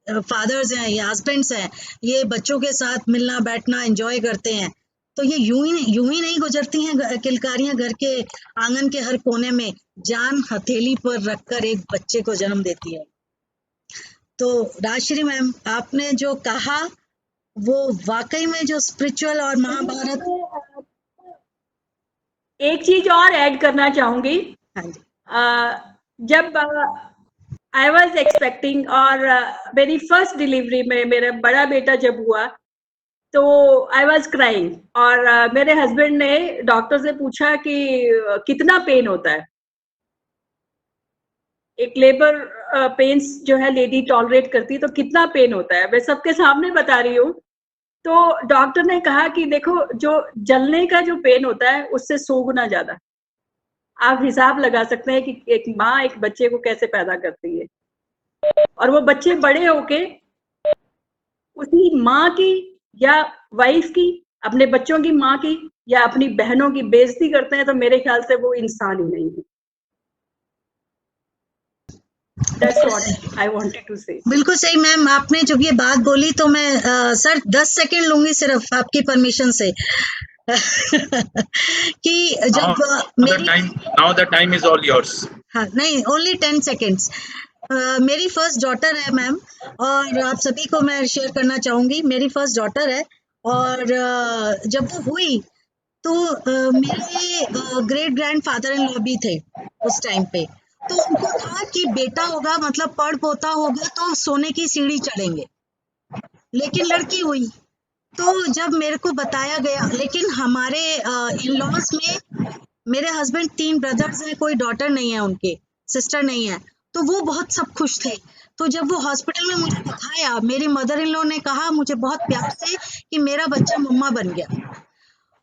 फादर्स हैं या हस्बैंड्स हैं, ये बच्चों के साथ मिलना बैठना एंजॉय करते हैं, तो ये यूं ही नहीं गुजरती हैं किलकारियां घर के आंगन के हर कोने में, जान हथेली पर रखकर एक बच्चे को जन्म देती है। तो राजश्री मैम, आपने जो कहा वो वाकई में जो स्पिरिचुअल और महाभारत। एक चीज और ऐड करना चाहूंगी। हाँ जी। जब आई वॉज एक्सपेक्टिंग और मेरी फर्स्ट डिलीवरी में मेरा बड़ा बेटा जब हुआ तो आई वॉज क्राइंग, और मेरे हस्बैंड ने डॉक्टर से पूछा कि कितना पेन होता है। एक लेबर पेन्स जो है लेडी टॉलरेट करती है, तो कितना पेन होता है, मैं सबके सामने बता रही हूँ। तो डॉक्टर ने कहा कि देखो, जो जलने का जो पेन होता है उससे 100 गुना ज्यादा। आप हिसाब लगा सकते हैं कि एक माँ एक बच्चे को कैसे पैदा करती है, और वो बच्चे बड़े होके उसी माँ की या वाइफ की, अपने बच्चों की माँ की या अपनी बहनों की बेइज्जती करते हैं, तो मेरे ख्याल से वो इंसान ही नहीं है। That's what I wanted to say. बिल्कुल सही मैम, आपने जब ये बात बोली तो मैं सर 10 सेकंड लूंगी सिर्फ आपकी परमिशन से। कि जब Now the time is all yours. हाँ, नहीं, ओनली 10 सेकेंड्स। मेरी फर्स्ट डॉटर है मैम, और आप सभी को मैं शेयर करना चाहूंगी। मेरी फर्स्ट डॉटर है, और जब वो हुई तो मेरे great grand father in law भी थे उस टाइम पे। तो उनको था कि बेटा होगा, मतलब पढ़ पोता होगा तो सोने की सीढ़ी चढ़ेंगे, लेकिन लड़की हुई। तो जब मेरे को बताया गया, लेकिन हमारे इन लॉज में मेरे हस्बैंड 3 ब्रदर्स हैं, कोई डॉटर नहीं है, उनके सिस्टर नहीं है, तो वो बहुत सब खुश थे। तो जब वो हॉस्पिटल में मुझे दिखाया, मेरी मदर इन लॉ ने कहा मुझे बहुत प्यार से कि मेरा बच्चा मम्मा बन गया।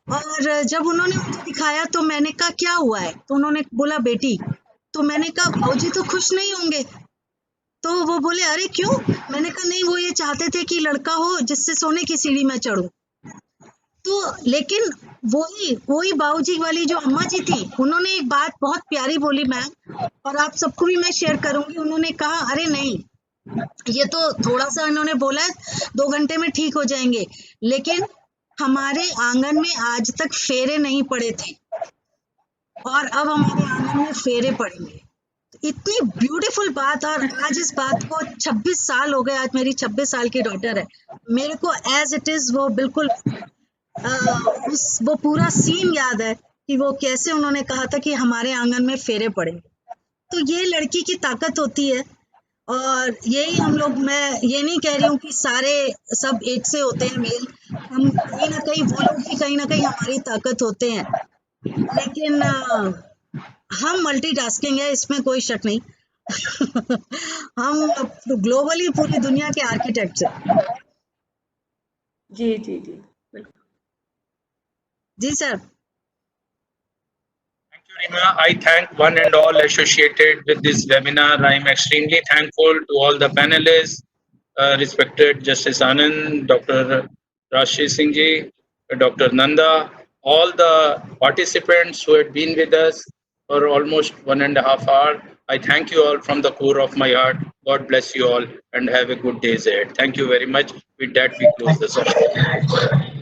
और जब उन्होंने मुझे दिखाया तो मैंने कहा क्या हुआ है, तो उन्होंने बोला बेटी। तो मैंने कहा भाऊजी तो खुश नहीं होंगे। तो वो बोले अरे क्यों? मैंने कहा नहीं, वो ये चाहते थे कि लड़का हो जिससे सोने की सीढ़ी में चढ़ूं। तो लेकिन वही बाबूजी वाली जो अम्मा जी थी, उन्होंने एक बात बहुत प्यारी बोली मैम, और आप सबको भी मैं शेयर करूंगी। उन्होंने कहा अरे नहीं, ये तो थोड़ा सा इन्होंने बोला है 2 घंटे में ठीक हो जाएंगे, लेकिन हमारे आंगन में आज तक फेरे नहीं पड़े थे और अब हमारे आंगन में फेरे पड़ेंगे। इतनी ब्यूटीफुल बात। और आज इस बात को 26 साल हो गए, आज मेरी 26 साल की डॉटर है, मेरे को एज इट इज वो बिल्कुल वो पूरा सीन याद है कि वो कैसे उन्होंने कहा था कि हमारे आंगन में फेरे पड़ेंगे। तो ये लड़की की ताकत होती है, और यही हम लोग, मैं ये नहीं कह रही हूँ कि सारे सब एक से होते हैं मेल, हम कहीं ना कहीं, वो लोग भी कहीं ना कहीं हमारी ताकत होते हैं, लेकिन हम मल्टीटास्किंग है, इसमें कोई शक नहीं। हम ग्लोबली पूरी दुनिया के आर्किटेक्ट्स हैं। जी जी जी बिल्कुल। जी sir. Thank you, Rima. I thank one and all associated with this webinar. I am extremely thankful to all the panelists, respected Justice Anand, Dr. Rashri Singh ji, Dr. Nanda, all the participants who had been with us for almost 1.5 hours. I thank you all from the core of my heart. God bless you all and have a good day ahead. Thank you very much. With that, we close the session.